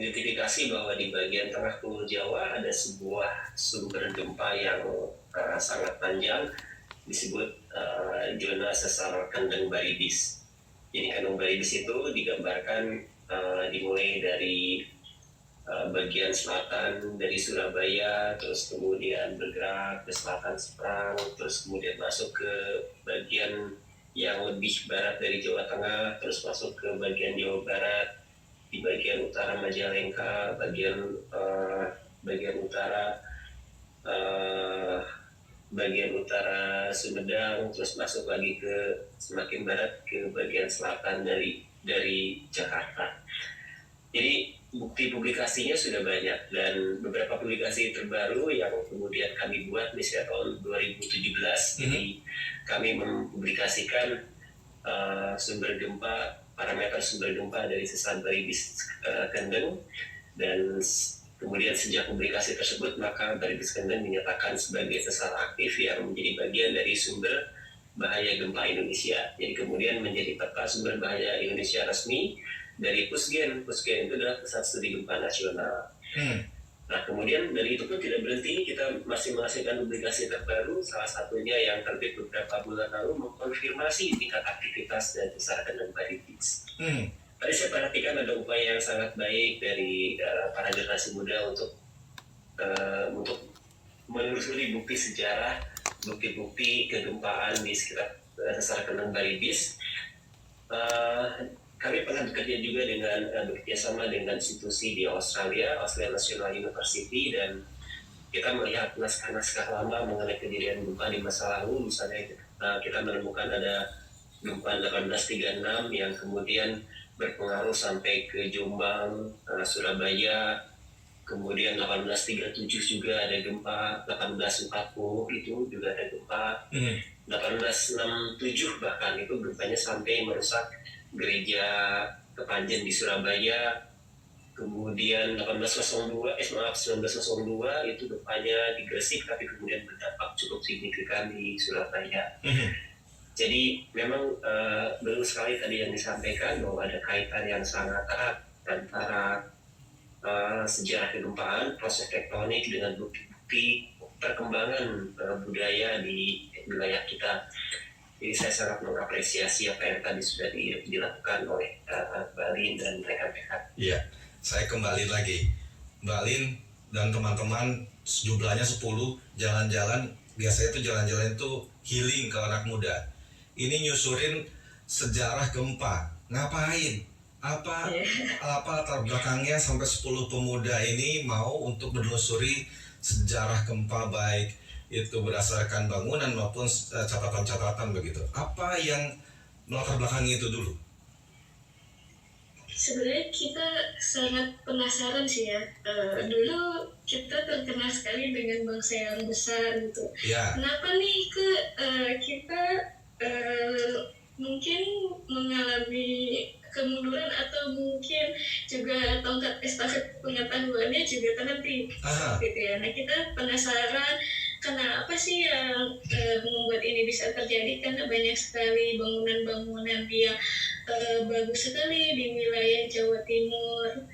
mengidentifikasi bahwa di bagian tengah Pulau Jawa ada sebuah sumber gempa yang sangat panjang, disebut zona sesar Kendeng Baribis. Jadi Kendeng Baribis itu digambarkan dimulai dari bagian selatan dari Surabaya, terus kemudian bergerak ke selatan seberang, terus kemudian masuk ke bagian yang lebih barat dari Jawa Tengah, terus masuk ke bagian Jawa Barat, di bagian utara Majalengka, bagian utara Sumedang, terus masuk lagi ke semakin barat ke bagian selatan dari Jakarta. Jadi bukti publikasinya sudah banyak, dan beberapa publikasi terbaru yang kemudian kami buat misalnya tahun 2017. Jadi kami mempublikasikan parameter sumber gempa dari sesar Baribis Kendeng, dan kemudian sejak publikasi tersebut maka Baribis Kendeng dinyatakan sebagai sesar aktif yang menjadi bagian dari sumber bahaya gempa Indonesia. Jadi kemudian menjadi peta sumber bahaya Indonesia resmi dari Pusgen. Pusgen itu adalah Pusat Studi Gempa Nasional. Nah kemudian dari itu pun tidak berhenti, kita masih menghasilkan publikasi terbaru, salah satunya yang terbit beberapa bulan lalu mengkonfirmasi tingkat aktivitas dan sesar Kendeng Baribis. Tadi saya perhatikan ada upaya yang sangat baik dari para generasi muda untuk menelusuri bukti sejarah, bukti-bukti kegempaan di sekitar sesar Kendeng Baribis. Kami pernah bekerja juga bekerjasama dengan institusi di Australia National University, dan kita melihat naskah-naskah lama mengenai kejadian gempa di masa lalu. Misalnya kita menemukan ada gempa 1836 yang kemudian berpengaruh sampai ke Jombang, Surabaya. Kemudian 1837 juga ada gempa, 1840 itu juga ada gempa, 1867 bahkan itu gempanya sampai merusak gereja Kepanjen di Surabaya. Kemudian 1902 itu gempanya di Gresik, tapi kemudian berdampak cukup signifikan di Surabaya. Jadi memang betul sekali tadi yang disampaikan bahwa ada kaitan yang sangat erat antara sejarah kegempaan, proses tektonik dengan bukti-bukti perkembangan budaya di wilayah kita. Jadi saya sangat mengapresiasi apa yang tadi sudah dilakukan oleh Mbak Lin dan rekan-rekan. Iya, saya kembali lagi. Mbak Lin dan teman-teman jumlahnya 10, jalan-jalan, biasanya itu jalan-jalan itu healing ke anak muda. Ini nyusurin sejarah gempa. Ngapain? Apa latar belakangnya sampai 10 pemuda ini mau untuk menelusuri sejarah gempa, baik itu berdasarkan bangunan maupun catatan-catatan begitu. Apa yang melatar belakangi itu dulu? Sebenarnya kita sangat penasaran sih ya. Dulu kita terkenal sekali dengan bangsa yang besar gitu. Ya. Kenapa nih kita mungkin mengalami kemunduran, atau mungkin juga tongkat estafet pengetahuannya juga terhenti gitu ya. Nah kita penasaran kenapa sih yang membuat ini bisa terjadi, karena banyak sekali bangunan-bangunan yang bagus sekali di wilayah Jawa Timur,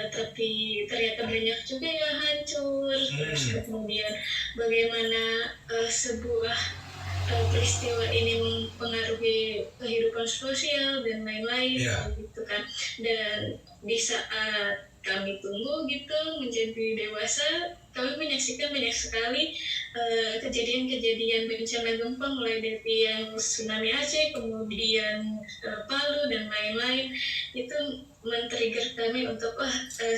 tapi ternyata banyak juga yang hancur. Terus kemudian bagaimana sebuah peristiwa ini mempengaruhi kehidupan sosial dan lain-lain gitu kan. Dan di saat kami tumbuh gitu menjadi dewasa, kami menyaksikan banyak sekali kejadian-kejadian bencana gempa, mulai dari yang tsunami Aceh, kemudian Palu dan lain-lain. Itu men-trigger kami untuk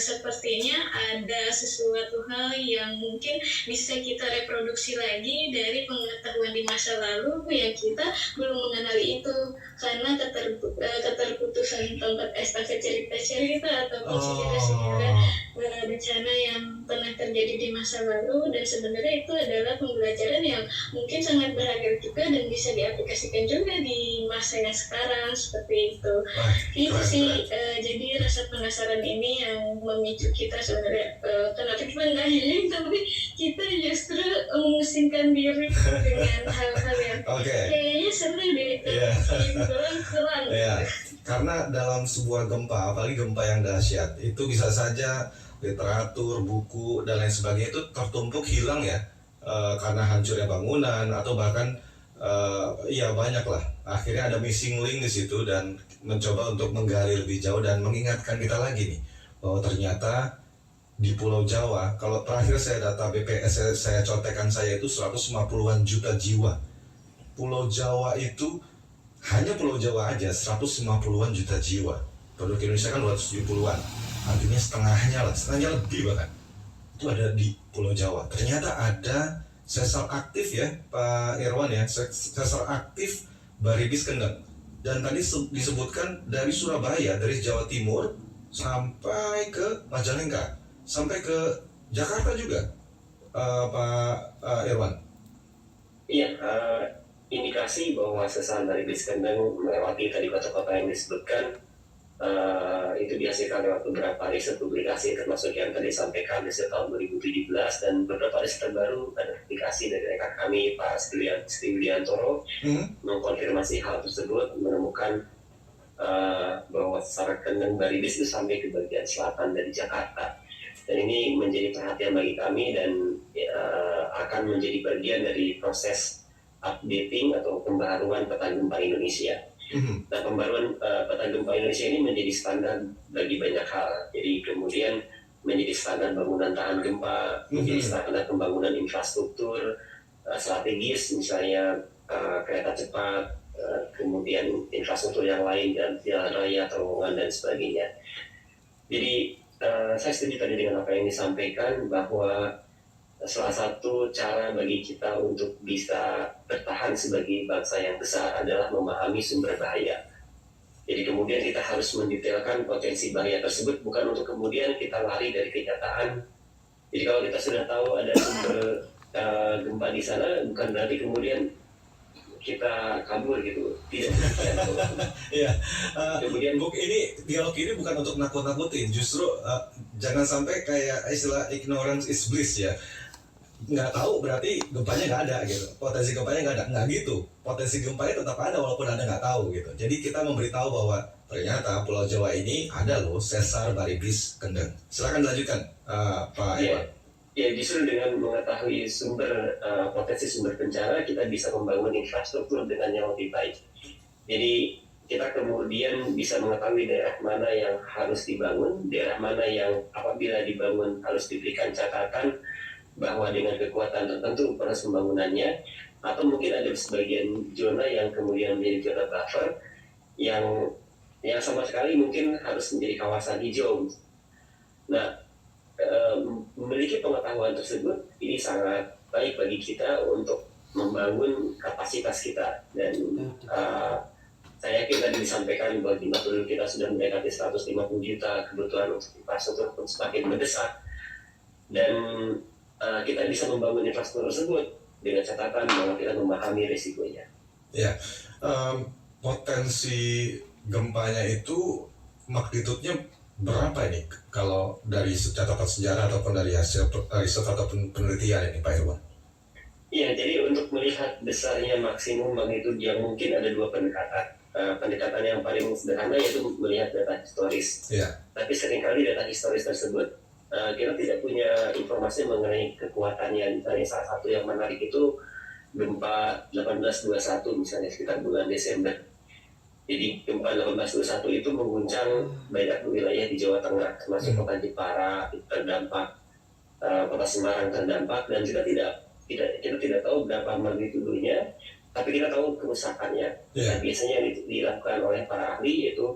sepertinya ada sesuatu hal yang mungkin bisa kita reproduksi lagi dari pengetahuan di masa lalu yang kita belum mengenali itu, karena keterputusan tongkat estafet cerita-cerita atau sejarah-sejarah bencana yang pernah terjadi di masa lalu, dan sebenarnya itu adalah pembelajaran yang mungkin sangat berharga juga dan bisa diaplikasikan juga di masa yang sekarang seperti itu. Itu sih jadi rasa penasaran ini yang memicu kita sebenarnya kenapa kita nggak healing tapi kita justru memusingkan diri dengan hal-hal yang kayaknya seru deh. Keren. Karena dalam sebuah gempa, apalagi gempa yang dahsyat, itu bisa saja literatur, buku, dan lain sebagainya itu tertumpuk hilang ya, karena hancurnya bangunan atau bahkan ya banyak lah. Akhirnya ada missing link di situ dan mencoba untuk menggali lebih jauh dan mengingatkan kita lagi nih bahwa ternyata di Pulau Jawa, kalau terakhir saya data BPS saya contekan saya itu 150-an juta jiwa. Pulau Jawa itu hanya Pulau Jawa aja 150-an juta jiwa. Penduduk Indonesia kan 270-an. Artinya setengahnya lebih bahkan. Itu ada di Pulau Jawa. Ternyata ada sesar aktif ya, Pak Irwan ya, sesar aktif Baribis Kendeng. Dan tadi disebutkan dari Surabaya, dari Jawa Timur sampai ke Majalengka, sampai ke Jakarta juga, Pak Irwan. Iya, indikasi bahwa sesar Baribis Kendeng melewati tadi kota-kota yang disebutkan itu dihasilkan lewat beberapa riset publikasi, termasuk yang tadi disampaikan riset tahun 2017 dan beberapa riset terbaru ada publikasi dari rekan kami Pak Sri Widiantoro mengkonfirmasi hal tersebut, menemukan bahwa sesar Kendeng Baribis itu sampai ke bagian selatan dari Jakarta, dan ini menjadi perhatian bagi kami dan akan menjadi bagian dari proses updating atau pembaharuan peta gempa Indonesia. Nah, pembaruan peta gempa Indonesia ini menjadi standar bagi banyak hal. Jadi kemudian menjadi standar bangunan tahan gempa, menjadi standar pembangunan infrastruktur strategis, misalnya kereta cepat, kemudian infrastruktur yang lain dan jalan raya, terowongan dan sebagainya. Jadi saya setuju tadi dengan apa yang disampaikan bahwa salah satu cara bagi kita untuk bisa bertahan sebagai bangsa yang besar adalah memahami sumber bahaya. Jadi kemudian kita harus mendetailkan potensi bahaya tersebut, bukan untuk kemudian kita lari dari kenyataan. Jadi kalau kita sudah tahu ada sumber gempa di sana, bukan berarti kemudian kita kabur gitu. Tidak. Iya. Kemudian ini dialog ini bukan untuk nakut-nakutin, justru jangan sampai kayak istilah ignorance is bliss ya. Nggak tahu berarti gempanya nggak ada gitu, potensi gempanya nggak gitu, potensi gempanya tetap ada walaupun Anda nggak tahu gitu. Jadi kita memberitahu bahwa ternyata Pulau Jawa ini ada loh sesar Baribis Kendeng. Silakan lanjutkan, Pak Iwan. Ya, justru dengan mengetahui potensi sumber bencana, kita bisa membangun infrastruktur dengan yang lebih baik. Jadi kita kemudian bisa mengetahui daerah mana yang harus dibangun, daerah mana yang apabila dibangun harus diberikan catatan bahwa dengan kekuatan tertentu proses pembangunannya, atau mungkin ada sebagian zona yang kemudian menjadi zona buffer yang sama sekali mungkin harus menjadi kawasan hijau. Nah, memiliki pengetahuan tersebut ini sangat baik bagi kita untuk membangun kapasitas kita, dan saya yakin tadi disampaikan bahwa jumlah penduduk kita sudah mendekati 150 juta, kebutuhan untuk infrastruktur pun semakin mendesak, dan kita bisa membangun infrastruktur tersebut dengan catatan bahwa kita memahami risikonya. Ya, potensi gempanya itu magnitudenya berapa ini? Kalau dari catatan sejarah ataupun dari hasil riset ataupun penelitian ini, Pak Irwan? Iya, jadi untuk melihat besarnya maksimum magnitud yang mungkin ada dua pendekatan. Pendekatan yang paling sederhana yaitu melihat data historis. Ya. Tapi seringkali data historis tersebut kita tidak punya informasi mengenai kekuatannya. Misalnya salah satu yang menarik itu gempa 1821 misalnya sekitar bulan Desember. Jadi gempa 1821 itu mengguncang banyak wilayah di Jawa Tengah, termasuk kota Jepara terdampak, kota Semarang terdampak, dan kita tidak tahu berapa magnitudonya, tapi kita tahu kerusakannya. Nah, biasanya yang dilakukan oleh para ahli yaitu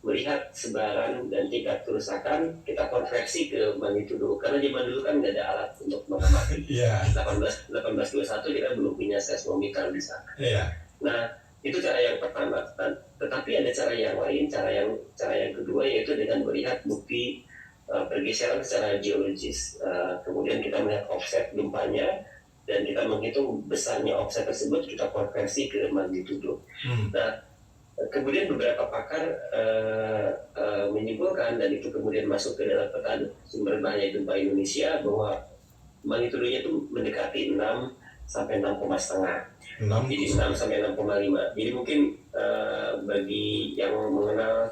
melihat sebaran dan tingkat kerusakan, kita konversi ke magnitudo, karena zaman dulu kan nggak ada alat untuk mengamati. 1821 kita belum punya seismometer di sana. Nah, itu cara yang pertama. Tetapi ada cara yang lain, cara yang kedua yaitu dengan melihat bukti pergeseran secara geologis. Kemudian kita melihat offset gempanya dan kita menghitung besarnya offset tersebut, kita konversi ke magnitudo. Nah, kemudian beberapa pakar menyimpulkan, dan itu kemudian masuk ke dalam peta sumber bahaya gempa Indonesia, bahwa magnitudonya itu mendekati 6 sampai 6,5. Jadi 6 sampai 6,5. Jadi mungkin bagi yang mengenal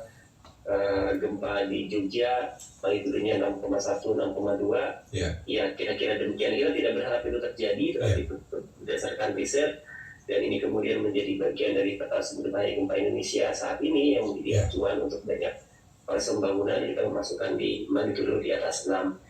gempa di Jogja magnitudonya 6,1, 6,2, ya kira-kira demikian. Kita tidak berharap itu terjadi, tetapi berdasarkan riset, dan ini kemudian menjadi bagian dari peta sumber bahaya gempa Indonesia saat ini yang menjadi acuan untuk banyak proses pembangunan. Kita memasukkan di magnitudo di atas 6.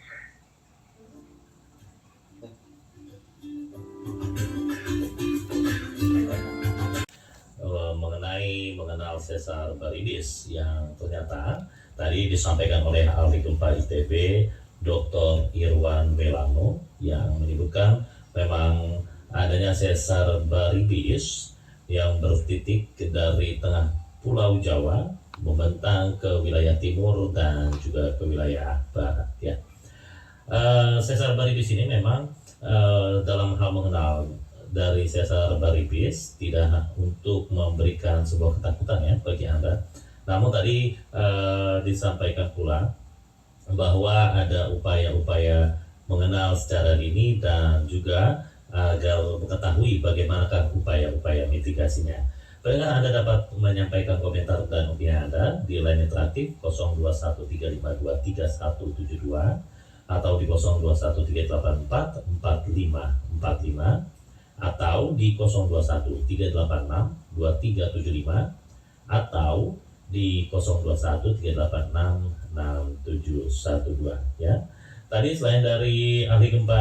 Mengenal sesar Baribis yang ternyata tadi disampaikan oleh ahli gempa ITB Dr. Irwan Melano yang menyebutkan memang adanya sesar Baribis yang bertitik dari tengah Pulau Jawa membentang ke wilayah timur dan juga ke wilayah barat ya. Sesar Baribis ini memang dalam hal mengenal dari sesar Baribis tidak untuk memberikan sebuah ketakutan ya bagi Anda. Namun tadi disampaikan pula bahwa ada upaya-upaya mengenal secara dini dan juga agar mengetahui bagaimanakah upaya-upaya mitigasinya. Pendengar, Anda dapat menyampaikan komentar dan opini Anda di line interaktif 0213523172 atau di 0213844545 atau di 0213862375 atau di 0213866712 ya. Tadi selain dari ahli gempa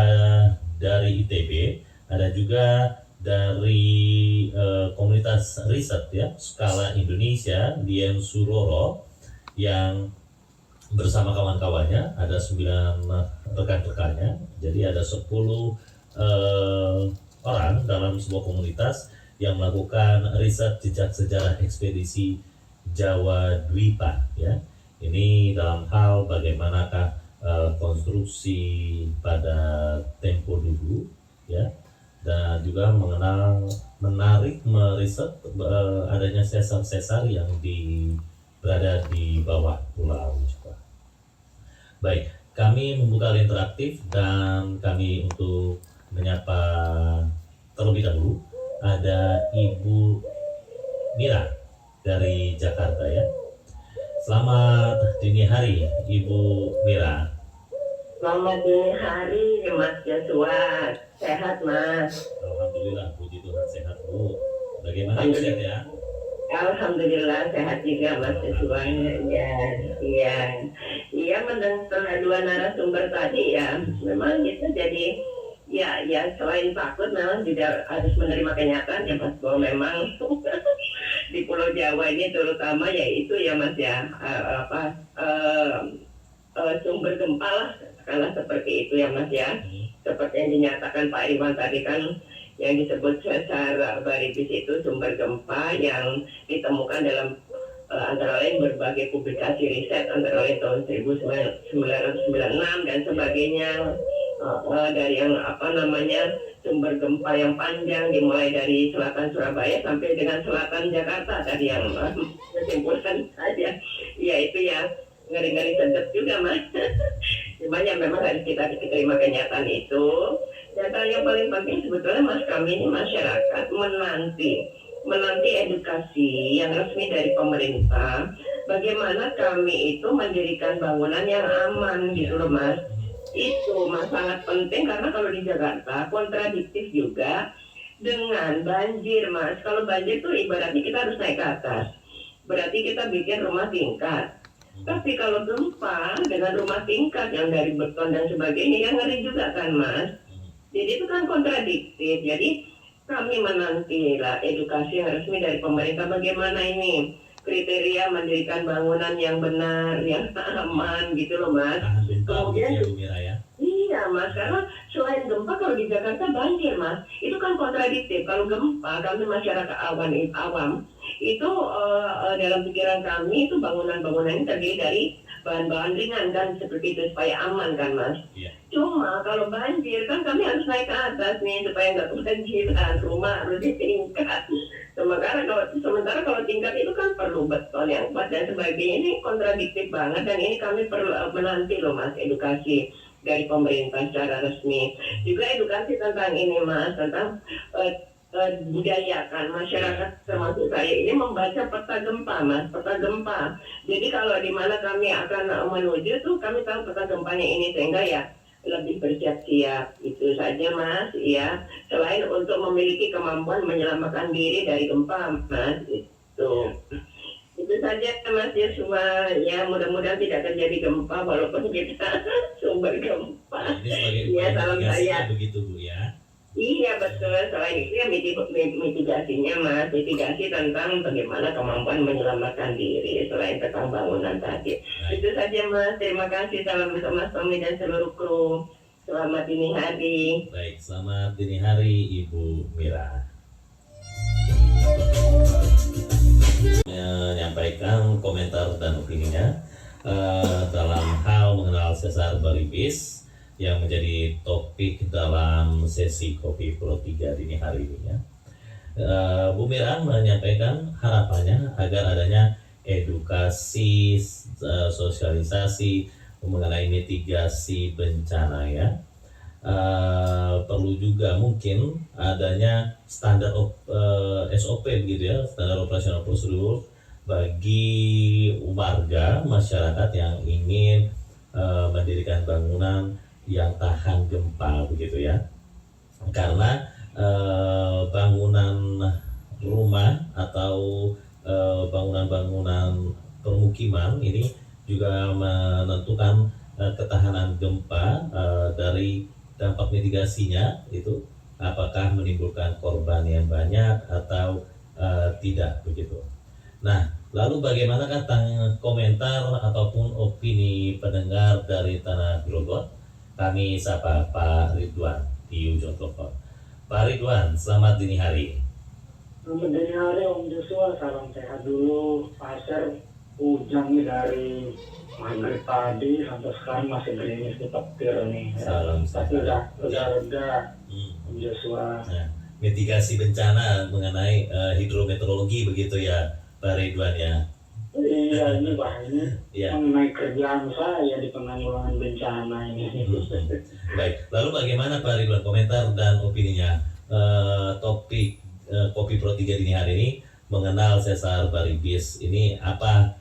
dari ITB, ada juga dari komunitas riset ya skala Indonesia, Dian Suroro, yang bersama kawan-kawannya ada 9 rekan-rekannya. Jadi ada 10 orang dalam sebuah komunitas yang melakukan riset jejak sejarah ekspedisi Jawa Dwipa ya. Ini dalam hal bagaimanakah konstruksi pada tempo dulu ya, dan juga menarik meriset adanya sesar-sesar yang berada di bawah pulau Jawa. Baik, kami membuka interaktif dan kami untuk menyapa terlebih dahulu ada Ibu Mira dari Jakarta ya. Selamat dini hari Ibu Mira. Selamat dini hari Mas Joshua. Sehat Mas? Alhamdulillah, puji Tuhan sehat Bu. Bagaimana Ibu sehat ya? Alhamdulillah sehat juga Mas Joshua. Iya mendengar dua narasumber tadi ya, memang kita jadi ya selain takut memang juga harus menerima kenyataan ya Mas, bahwa memang di Pulau Jawa ini terutama yaitu ya Mas ya sumber gempa lah katakanlah seperti itu ya Mas ya, seperti yang dinyatakan Pak Irwan tadi kan, yang disebut sesar Baribis itu sumber gempa yang ditemukan dalam antara lain berbagai publikasi riset antara lain tahun 1996 dan sebagainya, dari yang sumber gempa yang panjang dimulai dari selatan Surabaya sampai dengan selatan Jakarta tadi yang kesimpulan saja ya itu ya ngeri-ngeri sedep juga Mas. Cuma ya memang harus kita terima kenyataan itu. Dan yang paling penting sebetulnya Mas, kami ini masyarakat menanti edukasi yang resmi dari pemerintah, bagaimana kami itu mendirikan bangunan yang aman gitu loh Mas. Itu Mas sangat penting, karena kalau di Jakarta kontradiktif juga dengan banjir Mas. Kalau banjir tuh ibaratnya kita harus naik ke atas, berarti kita bikin rumah tingkat. Tapi kalau gempa dengan rumah tingkat yang dari beton dan sebagainya, yang ngeri juga kan Mas. Jadi itu kan kontradiktif. Jadi kami menantilah edukasi yang resmi dari pemerintah, bagaimana ini kriteria mendirikan bangunan yang benar, yang aman gitu loh Mas. Kemudian iya Mas, karena selain gempa kalau di Jakarta banjir Mas, itu kan kontradiktif. Kalau gempa kami masyarakat awam itu dalam pikiran kami itu bangunan-bangunan ini terdiri dari bahan-bahan ringan kan seperti itu supaya aman kan Mas. Iya. Cuma kalau banjir kan kami harus naik ke atas nih supaya nggak kebanjiran, rumah harus ditingkat. Sementara kalau tingkat itu kan perlu beton yang kuat dan sebagainya, ini kontradiktif banget dan ini kami perlu menanti loh Mas edukasi dari pemerintah secara resmi. Juga edukasi tentang ini Mas, tentang budayakan masyarakat termasuk saya ini membaca peta gempa Mas, peta gempa. Jadi kalau di mana kami akan menuju tuh kami tahu peta gempanya ini sehingga ya lebih bersiap-siap. Itu saja Mas ya, selain untuk memiliki kemampuan menyelamatkan diri dari gempa Mas. Itu saja Mas Yosua ya, mudah-mudahan tidak terjadi gempa walaupun kita sumber gempa. Ini sebagai Ya, salam saya. begitu Bu ya. Iya betul, selain itu ya mitigasinya Mas, mitigasi tentang bagaimana kemampuan menyelamatkan diri selain tentang bangunan tadi. Baik. Itu saja Mas, terima kasih, salam untuk Mas Tommy dan seluruh kru. Selamat dini hari. Baik, selamat dini hari Ibu Mira. Menyampaikan komentar dan opininya dalam hal mengenal sesar baribis yang menjadi topik dalam sesi Kopi Pro 3 dini hari ini ya. Bu Mira menyampaikan harapannya agar adanya edukasi, sosialisasi mengenai mitigasi bencana ya. Perlu juga mungkin adanya standar SOP begitu ya, standar operasional prosedur bagi warga masyarakat yang ingin mendirikan bangunan yang tahan gempa begitu ya, karena bangunan rumah atau bangunan-bangunan permukiman ini juga menentukan ketahanan gempa dari dampak mitigasinya itu apakah menimbulkan korban yang banyak atau tidak begitu. Nah, lalu bagaimanakah komentar ataupun opini pendengar dari Tanah Grogot? Kami sapa Pak Ridwan di ujung telepon. Pak Ridwan, selamat dini hari. Selamat dini hari Om Joshua, salam sehat dulu. Pasir hujan dari maghrib tadi sampai sekarang masih gerimis di petir nih. Salam sehat. Tapi udah reda Om Joshua. Nah, mitigasi bencana mengenai hidrometeorologi begitu ya Pak Ridwan ya. Iya, ini bahaya Ya. mengenai kerjaan saya di penanggulangan bencana ini. Baik, lalu bagaimana Pak Ridwan komentar dan opininya topik Kopi Pro 3 dini hari ini mengenal sesar baribis ini, apa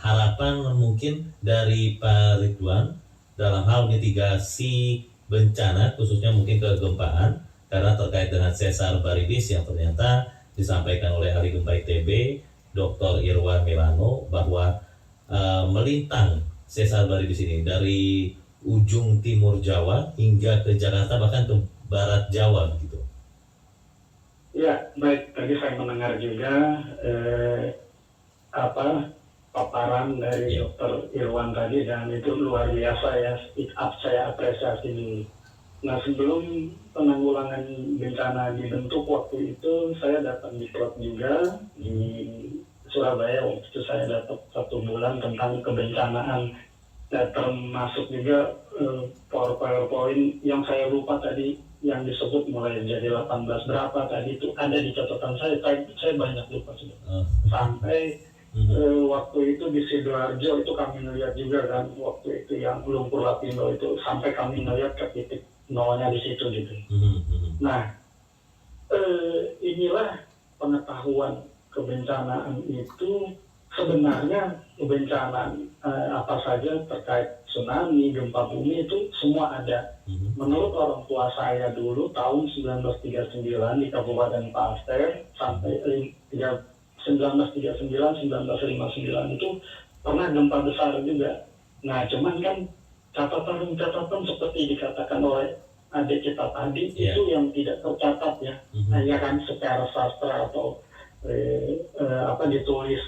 harapan mungkin dari Pak Ridwan dalam hal mitigasi bencana khususnya mungkin kegempaan, karena terkait dengan sesar baribis yang ternyata disampaikan oleh ahli gempa ITB Dr. Irwan Melano bahwa melintang sesar baribis ini dari ujung timur Jawa hingga ke Jakarta bahkan ke barat Jawa begitu. Ya, baik. Tadi saya mendengar juga paparan dari Dr. Irwan tadi dan itu luar biasa ya. Speak up, saya apresiasi dulu. Nah, sebelum penanggulangan bencana dibentuk waktu itu saya datang di klub juga di Surabaya. Waktu itu saya dapat 1 bulan tentang kebencanaan dan termasuk juga PowerPoint yang saya lupa tadi yang disebut mulai jadi 18 berapa tadi itu ada di catatan saya banyak lupa sudah. Sampai waktu itu di Sidoarjo itu kami melihat juga kan, waktu itu yang lumpur lapindo itu sampai kami melihat ke titik nolnya di situ gitu. Nah, inilah pengetahuan kebencanaan itu. Sebenarnya kebencanaan apa saja terkait tsunami, gempa bumi itu semua ada. Menurut orang tua saya dulu tahun 1939 di Kabupaten Pasteur sampai 1939-1959 itu pernah gempa besar juga. Nah, cuman kan catatan-catatan seperti dikatakan oleh adik kita tadi itu yang tidak tercatat ya. Hanya kan secara sastra atau ditulis.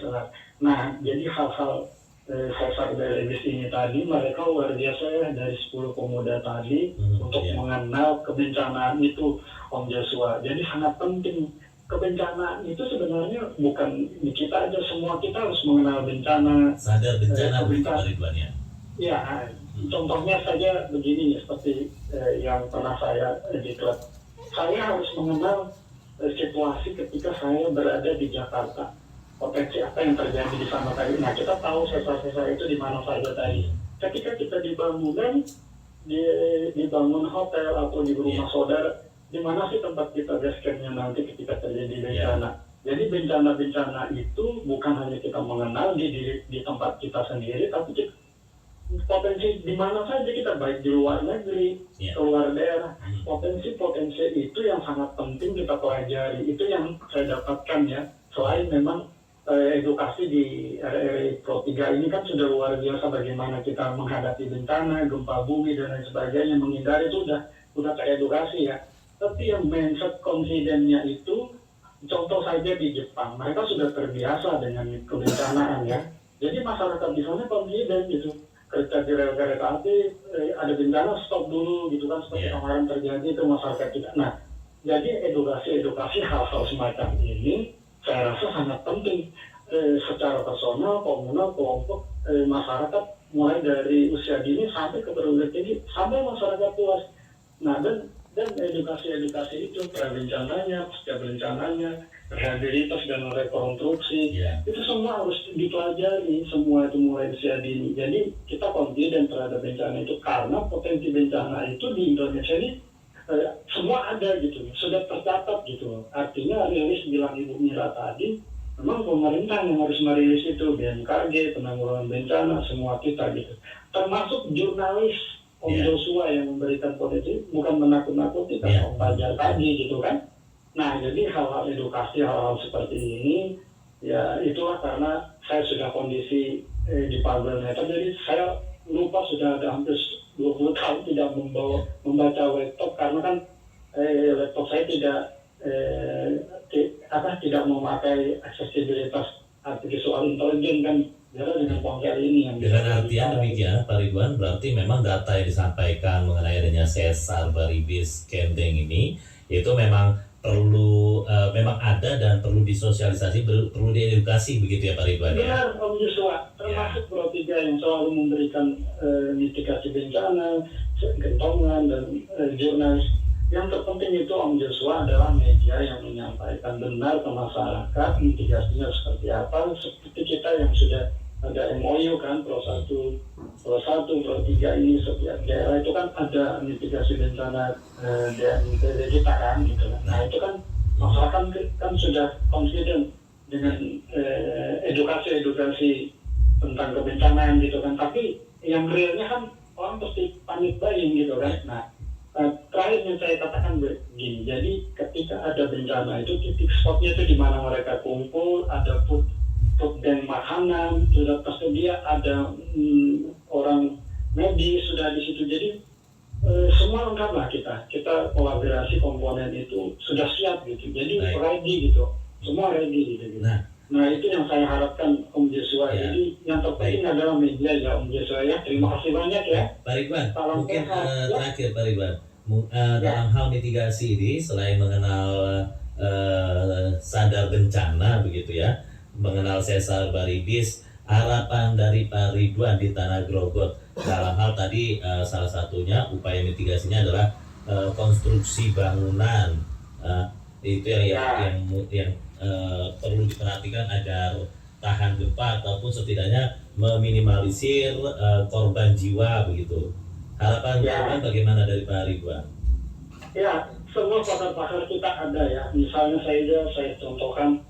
Nah, jadi hal-hal sesar baribis ini tadi mereka luar biasa ya, dari 10 pemuda tadi untuk mengenal kebencanaan itu Om Joshua. Jadi sangat penting kebencanaan itu sebenarnya bukan di kita aja, semua kita harus mengenal bencana. Sadar bencana begitu Kebencana. Pak Ridwan ya. Ya, contohnya saja begini, seperti yang pernah saya deklar. Saya harus mengenal situasi ketika saya berada di Jakarta. Potensi apa yang terjadi di sana tadi. Nah, kita tahu sesar-sesar itu di mana saja tadi. Ketika kita dibangun hotel atau di rumah saudara, di mana sih tempat kita base camp-nya nanti ketika terjadi bencana. Jadi bencana-bencana itu bukan hanya kita mengenal di tempat kita sendiri, tapi potensi di mana saja kita, baik di luar negeri, keluar daerah. Potensi-potensi itu yang sangat penting kita pelajari. Itu yang saya dapatkan ya. Selain memang edukasi di RRI Pro 3 ini kan sudah luar biasa bagaimana kita menghadapi bencana, gempa bumi dan lain sebagainya, menghindari itu udah teredukasi ya. Tapi yang mindset confident-nya itu, contoh saja di Jepang, mereka sudah terbiasa dengan kebencanaan ya. Jadi masyarakat di sana confident gitu. Ketika di rel kereta api ada bencana, stop dulu gitu kan, seperti kemarin terjadi itu masyarakat tidak. Nah, jadi edukasi hal-hal semacam ini saya rasa sangat penting secara personal, komunal, kelompok, masyarakat mulai dari usia dini sampai ke perguruan tinggi sampai masyarakat luas. Nah, dan edukasi itu prabencananya, pasca bencananya, rehabilitas dan rekonstruksi, itu semua harus dipelajari, semua itu mulai usia dini. Jadi kita confident terhadap bencana itu karena potensi bencana itu di Indonesia ini semua ada gitu, sudah tercatat gitu. Artinya rilis bilang Ibu Mira tadi, memang pemerintah yang harus merilis itu, BMKG, penanggulangan bencana, semua kita gitu. Termasuk jurnalis Om Joshua yang memberikan potensi, bukan menakut-nakuti kan Om Fajar tadi gitu kan. Nah, jadi hal-hal edukasi, hal-hal seperti ini, ya itulah karena saya sudah kondisi di Parlemeter, jadi saya lupa sudah ada hampir 20 tahun tidak membaca laptop, karena kan laptop saya tidak memakai aksesibilitas artificial intelligence kan, dengan ponsel ini yang dengan artian demikian Pak Ridwan, berarti memang data yang disampaikan mengenai adanya sesar baribis kendeng ini itu memang perlu memang ada dan perlu disosialisasi, perlu diedukasi begitu ya Pak Ridwan ya. Benar Om Joshua, termasuk Pro 3 yang selalu memberikan mitigasi bencana, gentongan dan jurnalis. Yang terpenting itu Om Joshua adalah media yang menyampaikan benar ke masyarakat mitigasinya seperti apa, seperti kita yang sudah ada MOU kan, Pro 1, Pro 3 ini setiap daerah itu kan ada mitigasi bencana DNPD kita kan gitu kan. Nah itu kan masyarakat kan sudah confident dengan edukasi tentang kebencanaan gitu kan, tapi yang realnya kan orang pasti panik buying gitu kan. Nah terakhir yang saya katakan begini, jadi ketika ada bencana itu titik spotnya itu di mana mereka kumpul, ada food bank makanan sudah tersedia, ada orang medis sudah di situ, jadi semua lengkap lah kita kolaborasi komponen itu sudah siap gitu, jadi ready gitu, semua ready gitu. Nah itu yang saya harapkan Om Joshua. Jadi yang terpenting adalah media ya Om Joshua ya. Terima kasih banyak ya Pak Ridwan. Mungkin terakhir Pak Ridwan, dalam hal mitigasi ini selain mengenal sadar bencana begitu ya, mengenal sesar baribis, harapan dari Pak Ridwan di Tanah Grogot dalam hal tadi salah satunya upaya mitigasinya adalah konstruksi bangunan, itu yang perlu diperhatikan agar tahan gempa ataupun setidaknya meminimalisir korban jiwa begitu. Harapan Pak Ridwan bagaimana dari Pak Ridwan? Ya, semua pakar-pakar kita ada ya. Misalnya saya contohkan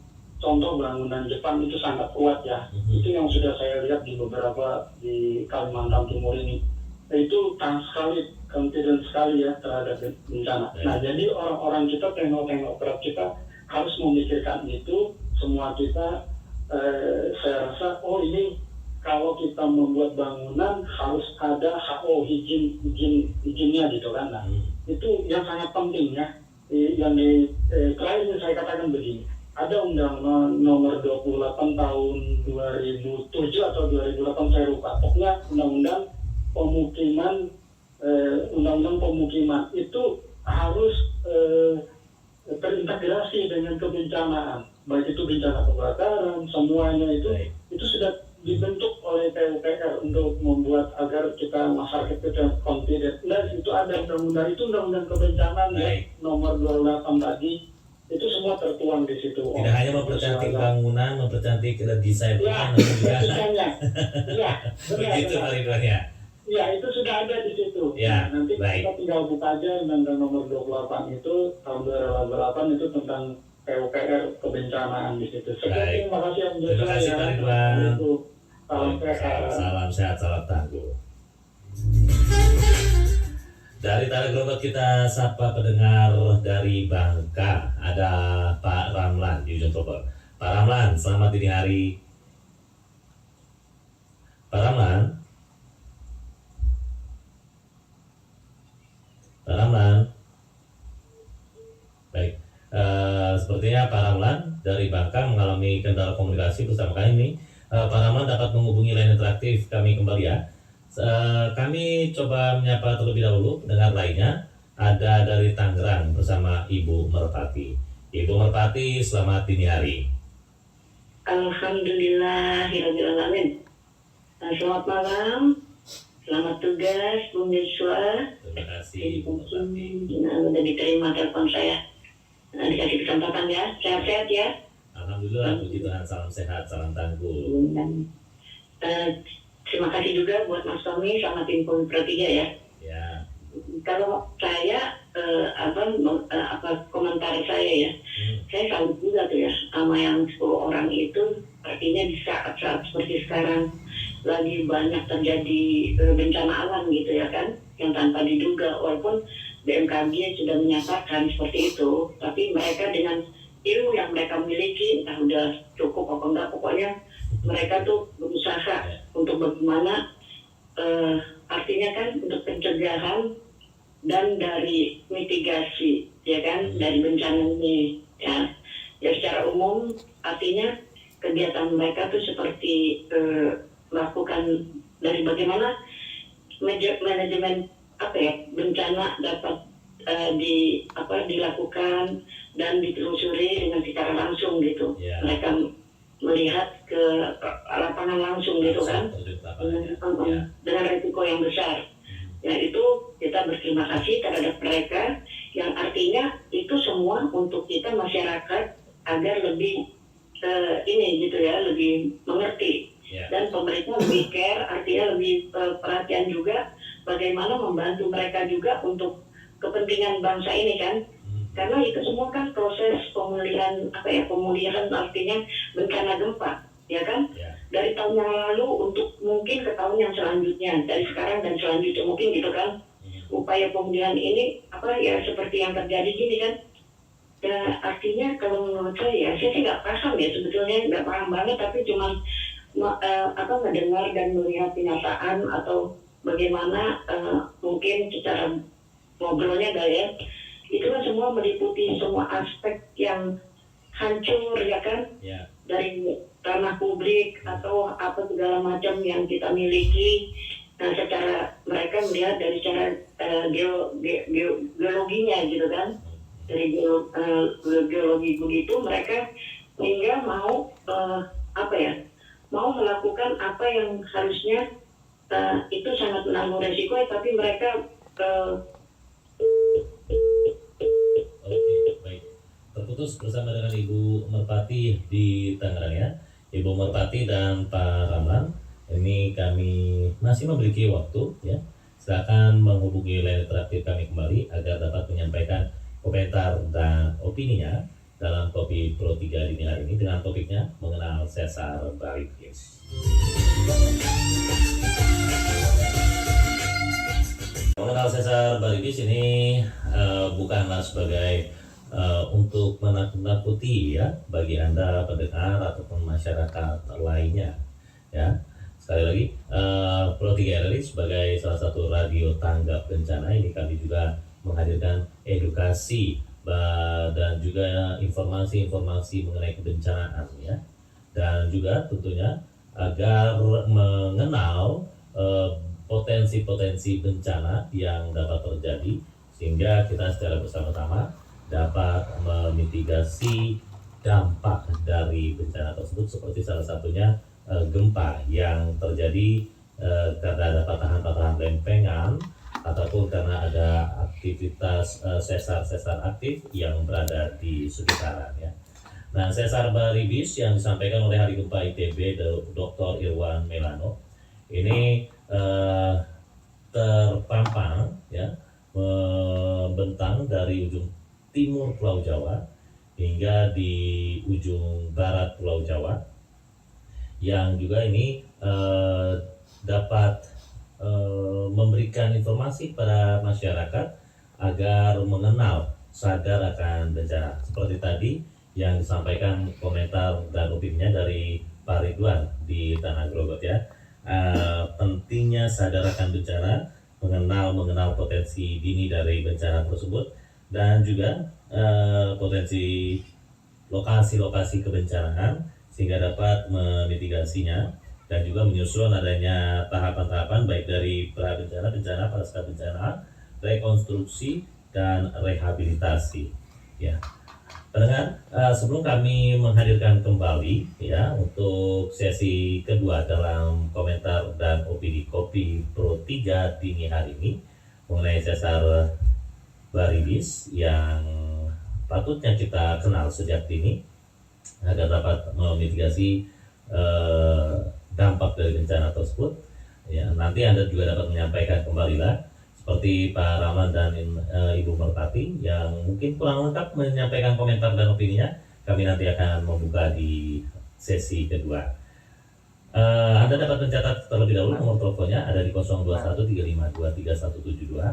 contoh bangunan Jepang itu sangat kuat ya. Itu yang sudah saya lihat di beberapa di Kalimantan Timur ini. Itu tahan sekali, confident sekali ya terhadap bencana. Nah, jadi orang-orang kita, teknokrat kita harus memikirkan itu. Semua kita, saya rasa, ini kalau kita membuat bangunan harus ada HO, izinnya gitu kan. Nah, itu yang sangat penting ya. Yang terakhir saya katakan begini. Ada Undang-Undang nomor 28 tahun 2007 atau 2008 saya lupa. Pokoknya Undang-Undang pemukiman itu harus terintegrasi dengan kebencanaan, baik itu bencana kebakaran, semuanya itu sudah dibentuk oleh PUPR untuk membuat agar kita masyarakat kita confident. Dan itu ada undang-undang, itu undang-undang kebencanaan ya, nomor 28 tadi, itu semua tertuang di situ. Tidak hanya mempercantik bangunan, mempercantik desain ya, juga. Ya, begitu Pak Ridwan ya. Ya, itu sudah ada di situ. Ya, nanti kita tinggal buka aja undang-undang nomor 28 itu tahun 2008 itu tentang PUPR kebencanaan di situ. Sekian, terima kasih Om Joshua. Terima kasih Pak Ridwan. Salam sehat. Salam sehat, salam tangguh. Dari Tanah Gerobak kita sapa pendengar dari Bangka. Ada Pak Ramlan di ujung telepon. Pak Ramlan, selamat dini hari. Pak Ramlan. Pak Ramlan. Baik, sepertinya Pak Ramlan dari Bangka mengalami kendala komunikasi bersama kami ini. Pak Ramlan dapat menghubungi line interaktif kami kembali ya. Kami coba menyapa terlebih dahulu pendengar lainnya. Ada dari Tangerang bersama Ibu Merpati. Ibu Merpati, selamat dini hari. Alhamdulillahirabbil alamin. Selamat malam. Selamat tugas, Bung Joshua. Terima kasih, Bu Merpati. Sudah diterima telepon saya. Dikasih kesempatan ya. Sehat-sehat ya. Alhamdulillah, puji Tuhan, salam sehat, salam tangguh. Terima kasih juga buat Mas Tommy sama tim Pro 3 ya. Ya. Kalau saya komentar saya ya, saya salut juga tuh ya sama yang 10 orang itu. Artinya di saat-saat seperti sekarang lagi banyak terjadi bencana alam gitu ya kan, yang tanpa diduga, walaupun BMKG sudah menyatakan seperti itu, tapi mereka dengan ilmu yang mereka miliki entah udah cukup apa enggak, pokoknya mereka tuh berusaha untuk bagaimana artinya kan untuk pencegahan dan dari mitigasi ya kan dari bencana ini ya secara umum artinya kegiatan mereka tuh seperti melakukan dari bagaimana manajemen bencana dapat dilakukan dan ditelusuri dengan secara langsung gitu. Mereka melihat ke lapangan langsung gitu kan, dengan risiko yang besar. Ya itu kita berterima kasih terhadap mereka yang artinya itu semua untuk kita masyarakat agar lebih lebih mengerti. Dan pemerintah lebih care, artinya lebih perhatian juga bagaimana membantu mereka juga untuk kepentingan bangsa ini kan. Karena itu semua kan proses pemulihan artinya bencana gempa ya kan, dari tahun yang lalu untuk mungkin ke tahun yang selanjutnya, dari sekarang dan selanjutnya mungkin gitu kan. Upaya pemulihan ini seperti yang terjadi gini kan ya, artinya kalau menurut saya sih nggak paham ya, sebetulnya nggak paham banget, tapi cuma mendengar dan melihat kenyataan atau bagaimana mungkin secara ngobrolnya ya, itu kan semua meliputi semua aspek yang hancur ya kan, dari ranah publik atau apa segala macam yang kita miliki. Nah, secara mereka melihat dari cara geologinya gitu kan, dari geologi begitu mereka hingga mau mau melakukan apa yang harusnya itu sangat menanggung resiko, tapi mereka Oke, baik. Terputus bersama dengan Ibu Merpati di Tangerang ya. Ibu Merpati dan Pak Ramlan, ini kami masih memiliki waktu ya. Silakan menghubungi line interaktif kami kembali agar dapat menyampaikan komentar dan opininya dalam Kopi Pro 3 dini hari ini dengan topiknya mengenal sesar Baribis. Mengenal sesar Baribis ini bukanlah sebagai untuk menakut-nakuti ya bagi Anda pendengar ataupun masyarakat lainnya ya. Sekali lagi Pro 3 RRI sebagai salah satu radio tanggap bencana ini kami juga menghadirkan edukasi dan juga informasi-informasi mengenai kebencanaan ya, dan juga tentunya agar mengenal potensi-potensi bencana yang dapat terjadi sehingga kita secara bersama-sama dapat memitigasi dampak dari bencana tersebut, seperti salah satunya gempa yang terjadi karena ada patahan-patahan lempengan ataupun karena ada aktivitas sesar-sesar aktif yang berada di sekitaran ya. Nah, sesar baribis yang disampaikan oleh Hari Gempa ITB Dr. Irwan Melano ini terpampang ya, membentang dari ujung timur Pulau Jawa hingga di ujung barat Pulau Jawa, yang juga ini dapat memberikan informasi pada masyarakat agar mengenal, sadar akan bencana. Seperti tadi yang disampaikan komentar dan opininya dari Pak Ridwan di Tanah Grogot ya, pentingnya sadar akan bencana, mengenal potensi dini dari bencana tersebut, dan juga potensi lokasi-lokasi kebencanaan sehingga dapat memitigasinya, dan juga menyusun adanya tahapan-tahapan baik dari pra-bencana, bencana, pasca bencana, rekonstruksi, dan rehabilitasi ya. Pendengar, sebelum kami menghadirkan kembali ya untuk sesi kedua dalam komentar dan opini Kopi Pro 3 dini hari ini mengenai sesar baribis yang patutnya kita kenal sejak dini agar dapat memitigasi dampak dari bencana tersebut ya. Nanti Anda juga dapat menyampaikan kembali lah seperti Pak Rahman dan Ibu Merpati yang mungkin kurang lengkap menyampaikan komentar dan opininya, kami nanti akan membuka di sesi kedua. Anda dapat mencatat terlebih dahulu nomor teleponnya ada di 0213523172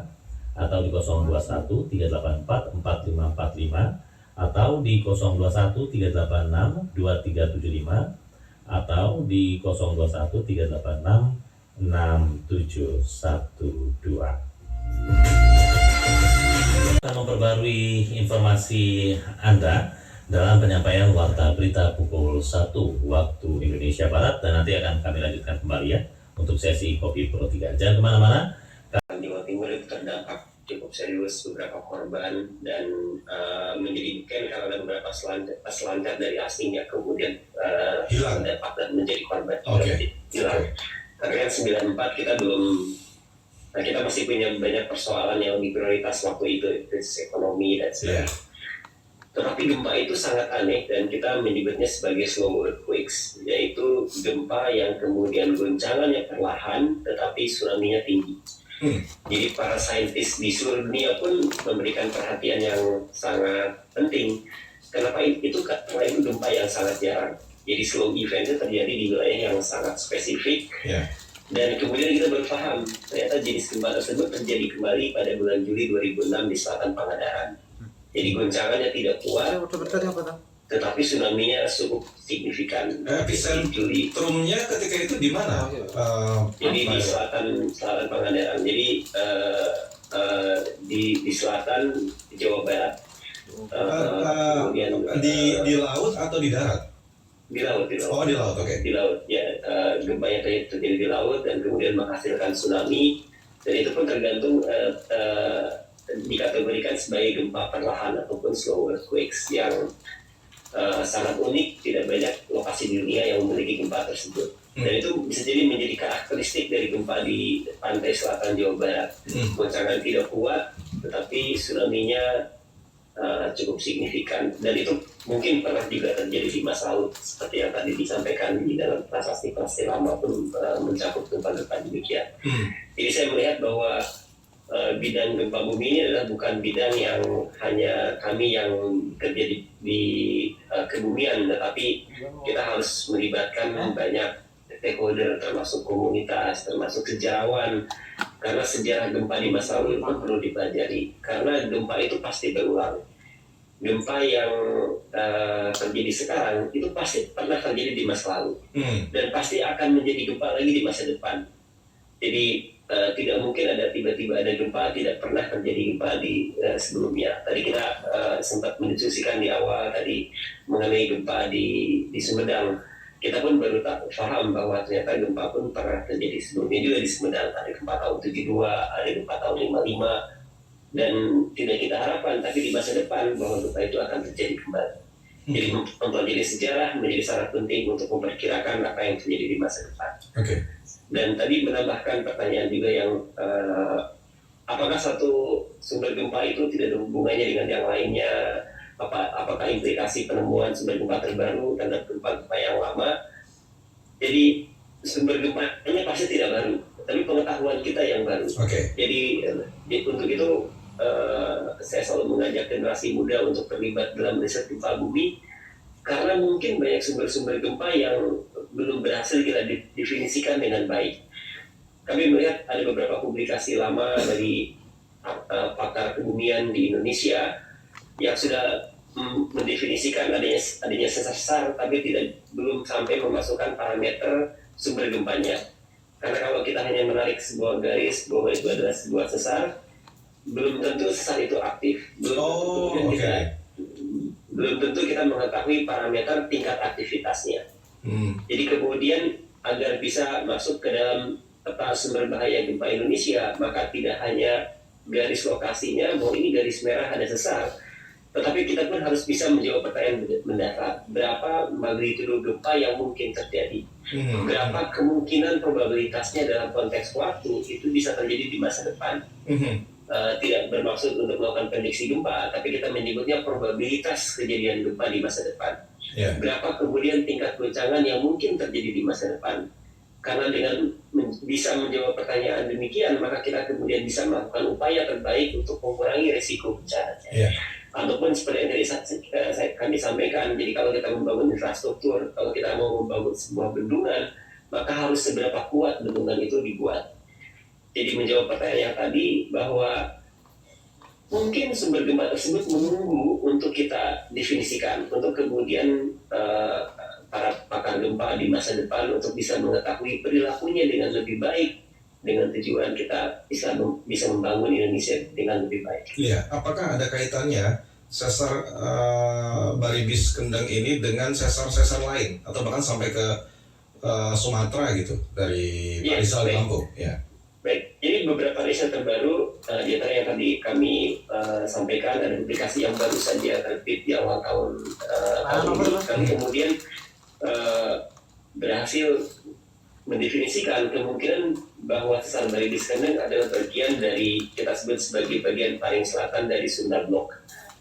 atau di 0213844545 atau di 0213862375 atau di 0213866712. Akan memperbarui informasi Anda dalam penyampaian warta berita pukul 1 waktu Indonesia Barat, dan nanti akan kami lanjutkan kembali ya untuk sesi Kopi Pro 3. Jangan kemana-mana. Jawa Timur itu terdampak cukup serius, beberapa korban, dan menyedihkan karena ada beberapa selancar dari asing yang kemudian hilang dan menjadi korban. Hilang. Karena 94 kita belum. Nah, kita masih punya banyak persoalan yang lebih prioritas waktu itu, krisis ekonomi dan sebagainya. Tetapi gempa itu sangat aneh dan kita menyebutnya sebagai slow earthquakes, yaitu gempa yang kemudian goncangannya perlahan tetapi tsunami-nya tinggi. Jadi para saintis di seluruh dunia pun memberikan perhatian yang sangat penting. Kenapa itu? Karena itu gempa yang sangat jarang. Jadi slow event itu terjadi di wilayah yang sangat spesifik. Dan kemudian kita berpaham, ternyata jenis gempa tersebut terjadi kembali pada bulan Juli 2006 di selatan Pangandaran. Jadi goncangannya tidak kuat, tetapi tsunami-nya cukup signifikan. Epicentrumnya ketika itu di mana? Jadi di selatan Pangandaran. Jadi di selatan Jawa Barat. Kemudian di laut atau di darat? Di laut. Oh, di laut, oke. Di laut, ya. Gempanya terjadi di laut dan kemudian menghasilkan tsunami, dan itu pun tergantung dikategorikan sebagai gempa perlahan ataupun slow earthquakes yang sangat unik. Tidak banyak lokasi di dunia yang memiliki gempa tersebut. Dan itu bisa jadi menjadi karakteristik dari gempa di pantai selatan Jawa Barat. Goncangan tidak kuat, tetapi tsunami-nya cukup signifikan, dan itu mungkin pernah juga terjadi di masa lalu seperti yang tadi disampaikan di dalam prasasti lama pun mencakup gempa-gempa demikian. Jadi saya melihat bahwa bidang gempa bumi ini adalah bukan bidang yang hanya kami yang kerja di kebumian, tetapi kita harus melibatkan banyak stakeholder, termasuk komunitas, termasuk sejarawan, karena sejarah gempa di masa lalu itu perlu dipelajari, karena gempa itu pasti berulang. Gempa yang terjadi sekarang itu pasti pernah terjadi di masa lalu, dan pasti akan menjadi gempa lagi di masa depan. Jadi tidak mungkin ada tiba-tiba ada gempa tidak pernah terjadi gempa di sebelumnya. Tadi kita sempat mendiskusikan di awal tadi mengenai gempa di Sumedang. Kita pun baru paham bahwa ternyata gempa pun pernah terjadi sebelumnya juga di Sumedang. Ada gempa tahun 72, ada gempa tahun 55. dan tidak kita harapkan, tapi di masa depan bahwa gempa itu akan terjadi kembali. Jadi mempelajari sejarah menjadi sangat penting untuk memperkirakan apa yang terjadi di masa depan. Dan tadi menambahkan pertanyaan juga yang apakah satu sumber gempa itu tidak ada hubungannya dengan yang lainnya? Apakah implikasi penemuan sumber gempa terbaru terhadap gempa-gempa yang lama? Jadi sumber gempanya pasti tidak baru, tapi pengetahuan kita yang baru. Jadi untuk itu saya selalu mengajak generasi muda untuk terlibat dalam riset gempa bumi, karena mungkin banyak sumber-sumber gempa yang belum berhasil kita definisikan dengan baik. Kami melihat ada beberapa publikasi lama dari pakar kebumian di Indonesia yang sudah mendefinisikan adanya sesar, tapi belum sampai memasukkan parameter sumber gempanya. Karena kalau kita hanya menarik sebuah garis bahwa itu adalah sebuah sesar, belum tentu sesar itu aktif. Belum tentu kita mengetahui parameter tingkat aktivitasnya. Jadi kemudian agar bisa masuk ke dalam peta sumber bahaya gempa Indonesia, maka tidak hanya garis lokasinya bahwa ini garis merah ada sesar, tetapi kita pun harus bisa menjawab pertanyaan mendasar. Berapa magnitudo gempa yang mungkin terjadi? Berapa kemungkinan probabilitasnya dalam konteks waktu itu bisa terjadi di masa depan? Tidak bermaksud untuk melakukan prediksi gempa, tapi kita menyebutnya probabilitas kejadian gempa di masa depan. Berapa kemudian tingkat goncangan yang mungkin terjadi di masa depan? Karena dengan bisa menjawab pertanyaan demikian, maka kita kemudian bisa melakukan upaya terbaik untuk mengurangi risiko bencana. Ataupun seperti yang tadi kami sampaikan, jadi kalau kita membangun infrastruktur, kalau kita mau membangun sebuah bendungan, maka harus seberapa kuat bendungan itu dibuat. Jadi menjawab pertanyaan yang tadi, bahwa mungkin sumber gempa tersebut menunggu untuk kita definisikan, untuk kemudian para pakar gempa di masa depan untuk bisa mengetahui perilakunya dengan lebih baik, dengan tujuan kita bisa membangun Indonesia dengan lebih baik. Apakah ada kaitannya sesar Baribis Kendeng ini dengan sesar-sesar lain atau bahkan sampai ke Sumatera gitu dari Parisal di Lampung? Baik, jadi beberapa riset terbaru di antara yang tadi kami sampaikan, ada publikasi yang baru saja terbit di awal tahun ini. Kami kemudian berhasil mendefinisikan kemungkinan bahwa sesar Baribis Kendeng adalah bagian dari, kita sebut sebagai bagian paling selatan dari Sunda Blok.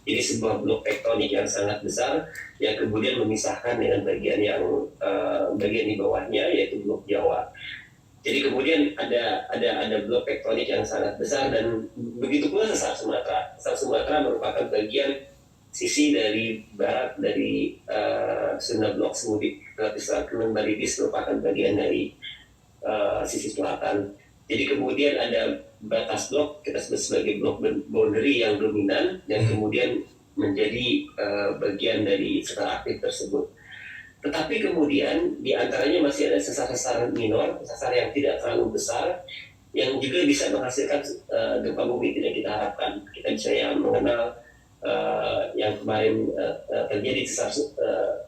Jadi sebuah blok tektonik yang sangat besar yang kemudian memisahkan dengan bagian di bawahnya, yaitu blok Jawa. Jadi kemudian ada blok tektonik yang sangat besar, dan begitu pula sesar Sumatera. Sesar Sumatera merupakan bagian sisi dari barat dari Sunda Blok, Semudi, Sesar Kendeng Baribis merupakan bagian dari sisi selatan. Jadi kemudian ada batas blok, kita sebut sebagai blok boundary yang dominan, yang kemudian menjadi bagian dari sesar aktif tersebut. Tetapi kemudian di antaranya masih ada sesar-sesar minor, sesar yang tidak terlalu besar, yang juga bisa menghasilkan gempa bumi tidak kita harapkan. Kita bisa mengenal yang kemarin terjadi sesar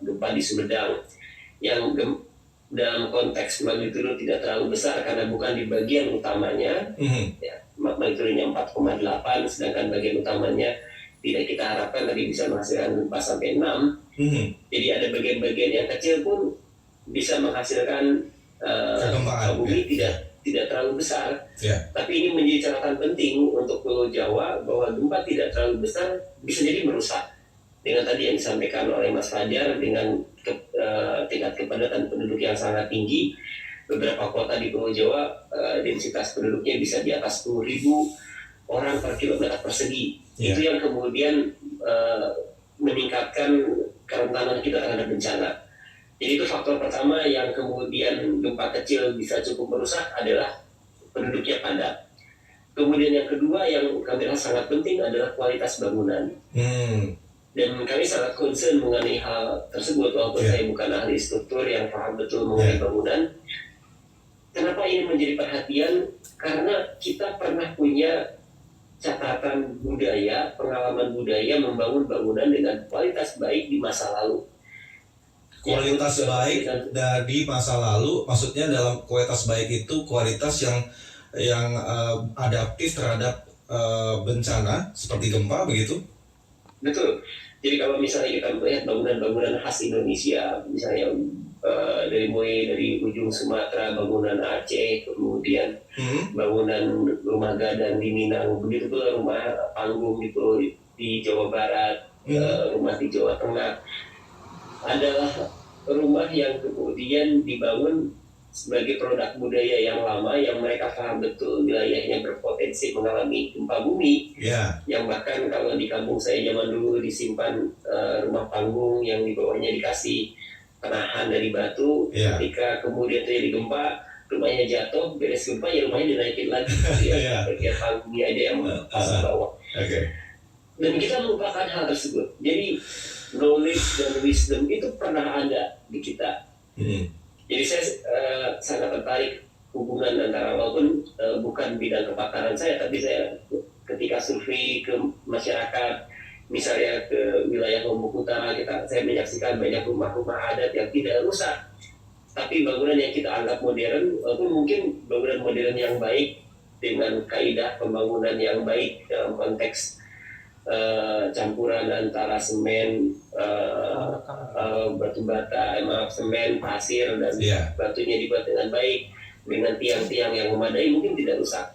gempa di Sumedang, yang dalam konteks magnitudo tidak terlalu besar karena bukan di bagian utamanya, magnitudonya 4,8, sedangkan bagian utamanya tidak kita harapkan tadi bisa menghasilkan gempa sampai 6. Jadi ada bagian-bagian yang kecil pun bisa menghasilkan gempa bumi tidak terlalu besar. Tapi ini menjadi catatan penting untuk Pulau Jawa bahwa gempa tidak terlalu besar bisa jadi merusak. Dengan tadi yang disampaikan oleh Mas Fajar, dengan tingkat kepadatan penduduk yang sangat tinggi, beberapa kota di Pulau Jawa densitas penduduknya bisa di atas 10.000 orang per kilometer persegi. Itu yang kemudian meningkatkan kerentanan kita terhadap bencana. Jadi itu faktor pertama yang kemudian gempa kecil bisa cukup merusak adalah penduduknya padat. Kemudian yang kedua yang kami rasa sangat penting adalah kualitas bangunan. Dan kami sangat concern mengenai hal tersebut, walaupun saya bukan ahli struktur yang paham betul mengenai bangunan. Kenapa ini menjadi perhatian? Karena kita pernah punya catatan budaya, pengalaman budaya membangun bangunan dengan kualitas baik di masa lalu. Kualitas baik dari masa lalu, maksudnya dalam kualitas baik itu kualitas yang adaptif terhadap bencana seperti gempa begitu? Betul. Jadi kalau misalnya kita melihat bangunan-bangunan khas Indonesia, misalnya mulai dari ujung Sumatera, bangunan Aceh, kemudian bangunan rumah gadang di Minang, begitu pula rumah panggung itu di Jawa Barat, rumah di Jawa Tengah, adalah rumah yang kemudian dibangun sebagai produk budaya yang lama, yang mereka paham betul wilayahnya berpotensi mengalami gempa bumi. Yang bahkan kalau di kampung saya zaman dulu disimpan rumah panggung yang di bawahnya dikasih penahan dari batu. Ketika kemudian terjadi gempa, rumahnya jatuh, beres gempa ya rumahnya dinaikin lagi. Bagian panggungnya aja yang pasang bawah. Dan kita melupakan hal tersebut. Jadi knowledge dan wisdom itu pernah ada di kita. Jadi saya sangat tertarik hubungan antara, walaupun bukan bidang kepakaran saya, tapi saya ketika survei ke masyarakat, misalnya ke wilayah Lombok Utara, saya menyaksikan banyak rumah-rumah adat yang tidak rusak, tapi bangunan yang kita anggap modern, walaupun mungkin bangunan modern yang baik dengan kaidah pembangunan yang baik dalam konteks campuran antara semen, batu bata, semen, pasir, dan batunya dibuat dengan baik, dengan tiang-tiang yang memadai, mungkin tidak rusak.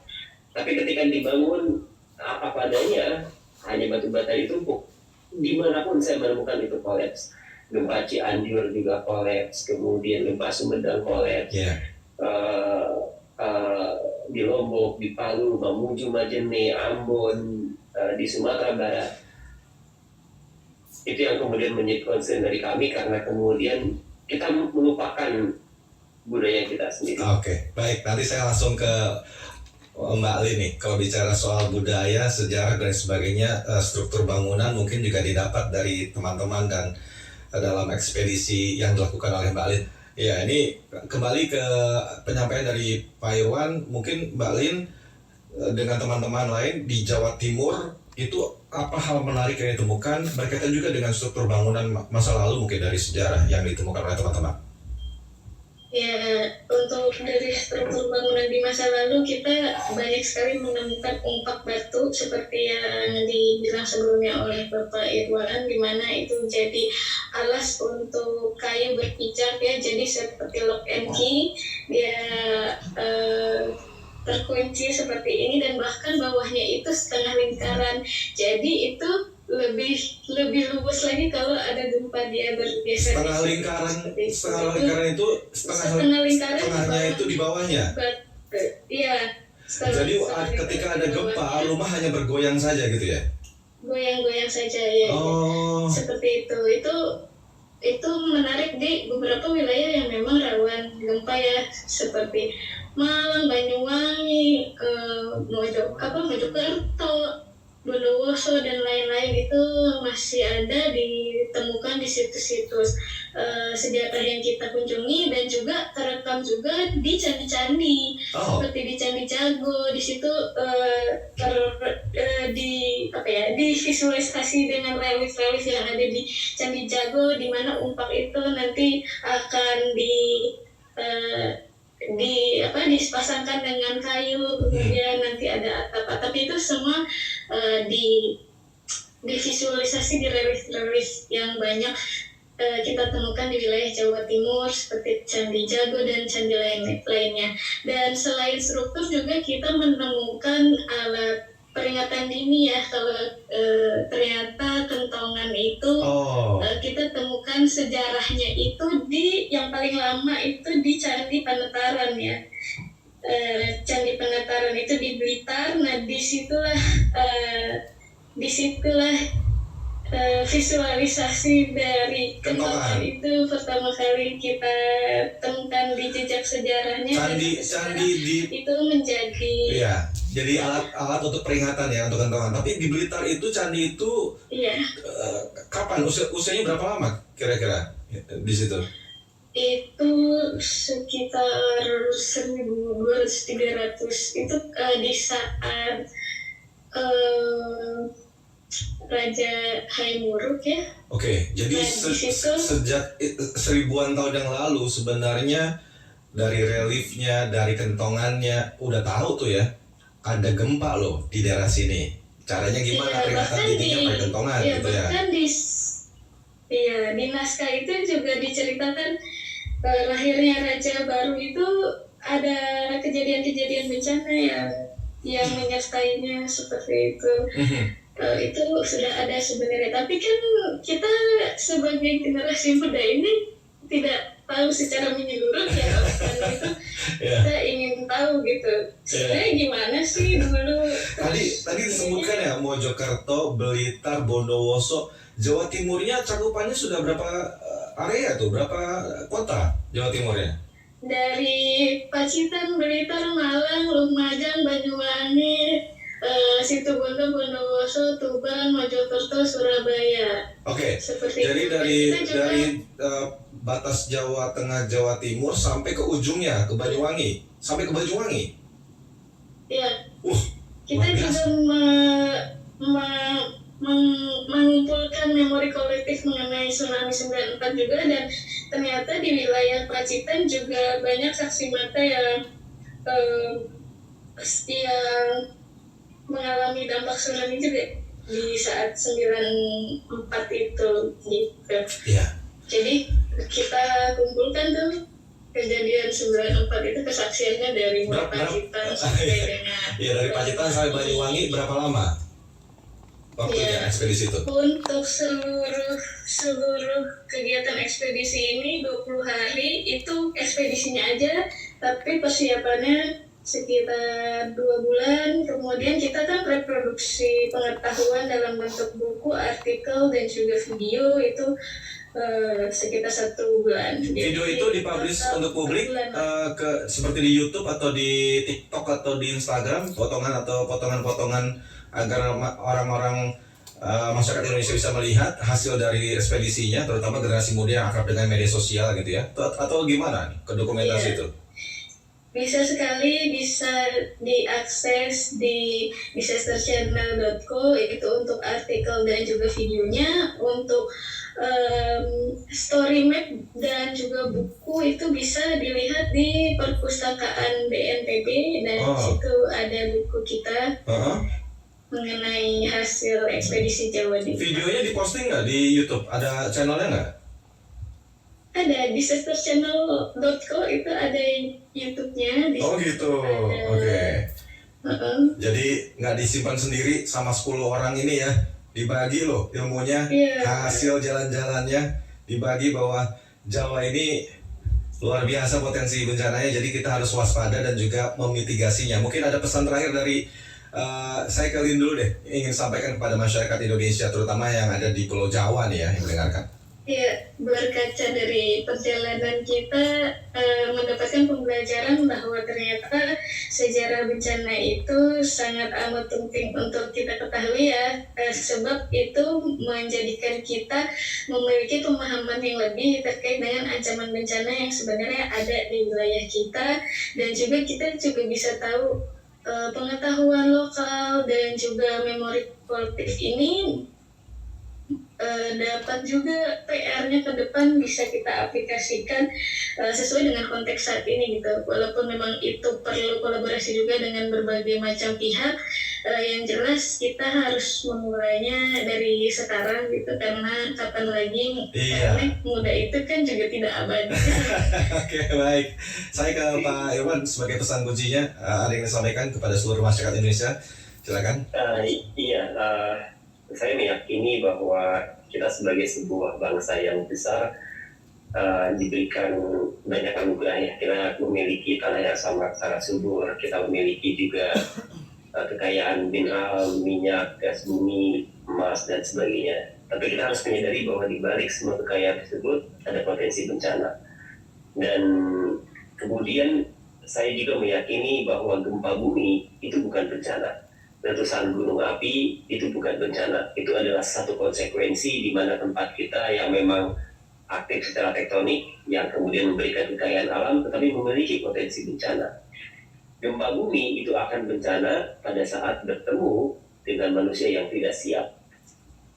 Tapi ketika dibangun apa padanya, hanya batu bata ditumpuk, dimanapun saya menemukan itu kolaps. Gempa Cianjur juga kolaps, kemudian gempa Sumedang kolaps, di Lombok, di Palu, Mamuju, Majene, Ambon, di Sumatera Barat. Itu yang kemudian menjadi concern dari kami, karena kemudian kita melupakan budaya kita sendiri. Oke, baik. Nanti saya langsung ke Mbak Ali nih. Kalau bicara soal budaya, sejarah dan sebagainya, struktur bangunan mungkin juga didapat dari teman-teman dan dalam ekspedisi yang dilakukan oleh Mbak Ali. Ya, ini kembali ke penyampaian dari Pak Irwan. Mungkin Mbak Lin dengan teman-teman lain di Jawa Timur itu apa hal menarik yang ditemukan berkaitan juga dengan struktur bangunan masa lalu, mungkin dari sejarah yang ditemukan oleh teman-teman? Ya, untuk dari struktur bangunan di masa lalu kita banyak sekali menemukan umpak batu seperti yang dibilang sebelumnya oleh Bapak Irwan, di mana itu jadi alas untuk kayu berpijak ya, jadi seperti lock and key, dia terkunci seperti ini, dan bahkan bawahnya itu setengah lingkaran, jadi itu lebih luas lagi kalau ada gempa dia bergeser. Setengah lingkaran itu setengahnya itu di bawahnya. Iya. Jadi ketika ada gempa, rumah hanya bergoyang saja gitu ya? Goyang-goyang saja ya. Seperti itu. Itu menarik di beberapa wilayah yang memang rawan gempa ya, seperti Malang, Banyuwangi, Mojokerto, Bondowoso dan lain-lain, itu masih ada ditemukan di situs-situs sejarah yang kita kunjungi, dan juga terekam juga di candi-candi seperti di Candi Jago. Di situ divisualisasi dengan relief-relief yang ada di Candi Jago, di mana umpak itu nanti akan dipasangkan dengan kayu, kemudian nanti ada atap itu semua divisualisasi di relief yang banyak kita temukan di wilayah Jawa Timur seperti Candi Jago dan candi lainnya. Dan selain struktur juga kita menemukan alat peringatan dini ya, kalau ternyata kentongan itu kita temukan sejarahnya itu yang paling lama itu di Candi Penetaran ya. Candi Penetaran itu di Blitar. Nah disitulah visualisasi dari kentongan itu pertama kali kita temukan di jejak sejarahnya. Candi itu menjadi jadi alat untuk peringatan ya, untuk kentongan. Tapi di Blitar itu candi itu kapan usianya berapa lama kira-kira di situ? Itu sekitar 1.200-300 itu di saat Raja Haimuruk ya. Oke, jadi sejak 1000-an tahun yang lalu sebenarnya dari reliefnya, dari kentongannya udah tahu tuh ya ada gempa loh di daerah sini. Caranya gimana? Peringatan dininya pakai kentongan gitu ya. Bahkan di naskah itu juga diceritakan lahirnya Raja Baru itu ada kejadian-kejadian bencana yang menyertainya seperti itu. Itu sudah ada sebenarnya, tapi kan kita sebagai generasi muda ini tidak tahu secara menyeluruh ya itu. Kita ingin tahu gitu sebenarnya gimana sih dulu. Tadi disebutkan ya Mojokerto, Blitar, Bondowoso, Jawa Timurnya cakupannya sudah berapa area tuh, berapa kota Jawa Timurnya? Dari Pacitan, Blitar, Malang, Lumajang, Banyuwangi, Situbondo, Bondowoso, Tuban, Mojokerto, Surabaya. Oke. Seperti jadi itu. dari batas Jawa Tengah, Jawa Timur sampai ke ujungnya ke Banyuwangi, sampai ke Banyuwangi. Iya. Kita juga mengumpulkan memori kolektif mengenai tsunami 94 juga, dan ternyata di wilayah Pacitan juga banyak saksi mata yang mengalami dampak tsunami juga di saat 94 itu gitu. Iya. Jadi kita kumpulkan tuh kejadian 94 itu kesaksiannya dari mulai Pacitan sampai dengan dari Pacitan sampai Banyuwangi berapa lama waktunya ekspedisi itu? Untuk seluruh kegiatan ekspedisi ini 20 hari itu ekspedisinya aja, tapi persiapannya sekitar 2 bulan. Kemudian kita kan reproduksi pengetahuan dalam bentuk buku, artikel, dan juga video itu sekitar 1 bulan. Video itu dipublish untuk publik seperti di YouTube atau di TikTok atau di Instagram, potongan-potongan agar orang-orang masyarakat Indonesia bisa melihat hasil dari ekspedisinya, terutama generasi muda yang akrab dengan media sosial gitu ya, atau gimana nih ke dokumentasi itu? Bisa sekali, bisa diakses di disasterchannel.co itu untuk artikel dan juga videonya. Untuk story map dan juga buku itu bisa dilihat di perpustakaan BNPB, dan situ ada buku kita mengenai hasil ekspedisi Jawa Timur. Videonya diposting nggak di YouTube? Ada channelnya nggak? Ada, disasterchannel.co itu ada YouTube-nya. Oh gitu, oke. Jadi nggak disimpan sendiri sama 10 orang ini ya, dibagi loh ilmunya, hasil jalan-jalannya dibagi, bahwa Jawa ini luar biasa potensi bencananya, jadi kita harus waspada dan juga memitigasinya. Mungkin ada pesan terakhir dari saya ke Lin dulu deh, ingin sampaikan kepada masyarakat Indonesia, terutama yang ada di Pulau Jawa nih ya, yang mendengarkan. Ya, berkaca dari perjalanan kita mendapatkan pembelajaran bahwa ternyata sejarah bencana itu sangat amat penting untuk kita ketahui ya, sebab itu menjadikan kita memiliki pemahaman yang lebih terkait dengan ancaman bencana yang sebenarnya ada di wilayah kita, dan juga kita juga bisa tahu pengetahuan lokal dan juga memori kolektif ini dapat juga PR-nya ke depan bisa kita aplikasikan sesuai dengan konteks saat ini gitu. Walaupun memang itu perlu kolaborasi juga dengan berbagai macam pihak, yang jelas kita harus memulainya dari sekarang gitu, karena kapan lagi muda itu kan juga tidak abadi. Oke, baik. Saya ke Pak Irwan sebagai pesan kuncinya, ada yang disampaikan kepada seluruh masyarakat Indonesia, silakan. Saya meyakini bahwa kita sebagai sebuah bangsa yang besar diberikan banyak anugerah ya. Kita memiliki tanah yang sangat subur, kita memiliki juga kekayaan mineral, minyak, gas bumi, emas, dan sebagainya. Tapi kita harus menyadari bahwa di balik semua kekayaan tersebut ada potensi bencana. Dan kemudian saya juga meyakini bahwa gempa bumi itu bukan bencana. Letusan gunung api itu bukan bencana, itu adalah satu konsekuensi di mana tempat kita yang memang aktif secara tektonik, yang kemudian memberikan kekayaan alam tetapi memiliki potensi bencana. Gempa bumi itu akan bencana pada saat bertemu dengan manusia yang tidak siap.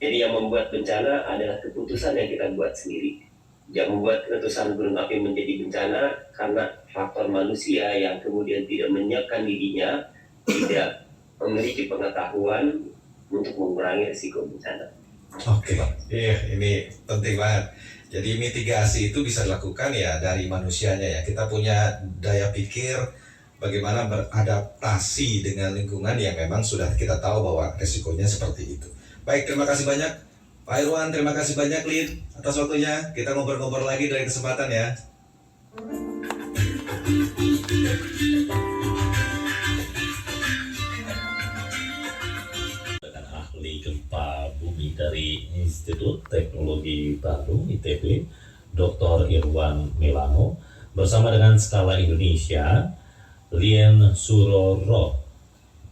Jadi yang membuat bencana adalah keputusan yang kita buat sendiri. Yang membuat letusan gunung api menjadi bencana karena faktor manusia yang kemudian tidak menyiapkan dirinya tidak memiliki pengetahuan untuk mengurangi risiko bencana. Oke, iya ini penting banget. Jadi mitigasi itu bisa dilakukan ya dari manusianya ya. Kita punya daya pikir bagaimana beradaptasi dengan lingkungan yang memang sudah kita tahu bahwa risikonya seperti itu. Baik, terima kasih banyak Pak Irwan, terima kasih banyak Lin atas waktunya. Kita ngobrol-ngobrol lagi dari kesempatan ya. Ahli gempa bumi dari Institut Teknologi Bandung ITB, Dr. Irwan Melano, bersama dengan Skala Indonesia, Lien Suroro,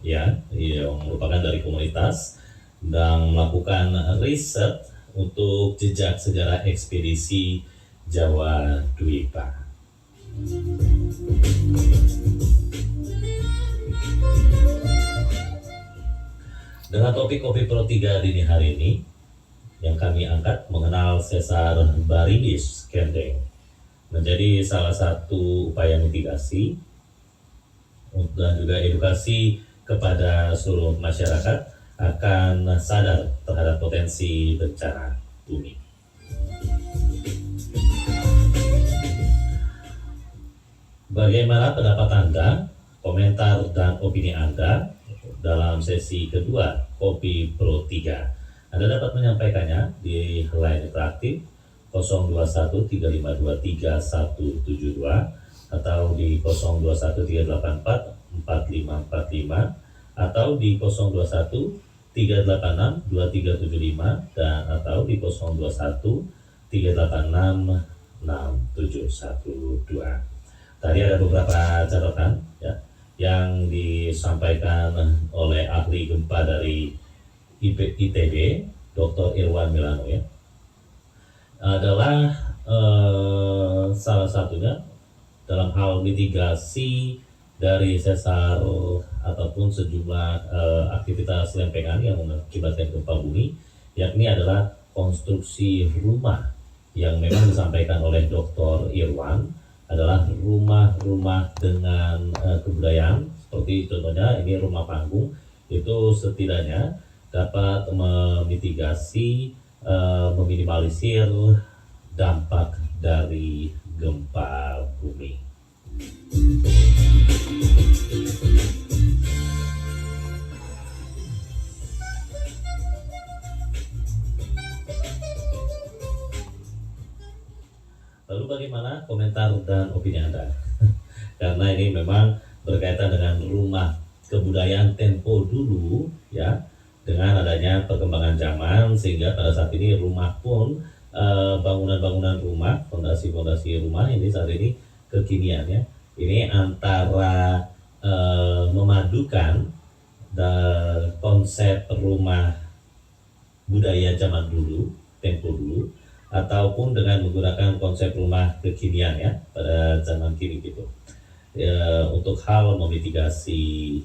ya, yang merupakan dari komunitas dan melakukan riset untuk jejak sejarah ekspedisi Jawa Dwipa. Dengan topik Kopi Pro 3 dini hari ini, yang kami angkat mengenal sesar Baribis Kendeng menjadi salah satu upaya mitigasi dan juga edukasi kepada seluruh masyarakat akan sadar terhadap potensi bencana bumi. Bagaimana pendapat Anda, komentar dan opini Anda dalam sesi kedua Kopi Pro 3? Anda dapat menyampaikannya di line interaktif 0213523172 atau di 0213844545 atau di 0213862375 dan atau di 0213866712. Tadi ada beberapa catatan ya yang disampaikan oleh ahli gempa dari ITB, Dr. Irwan Melano ya, adalah salah satunya dalam hal mitigasi dari sesar ataupun sejumlah aktivitas lempengan yang mengakibatkan gempa bumi, yakni adalah konstruksi rumah yang memang disampaikan oleh Dr. Irwan adalah rumah-rumah dengan kebudayaan, seperti contohnya ini rumah panggung, itu setidaknya dapat memitigasi, meminimalisir dampak dari gempa bumi. Lalu bagaimana komentar dan opini Anda? Karena ini memang berkaitan dengan rumah kebudayaan tempo dulu ya, dengan adanya perkembangan zaman sehingga pada saat ini rumah pun bangunan-bangunan rumah, fondasi-fondasi rumah ini saat ini kekinian ya. Ini antara memadukan konsep rumah budaya zaman dulu, tempo dulu, ataupun dengan menggunakan konsep rumah kekinian ya pada zaman kini gitu ya, untuk hal memitigasi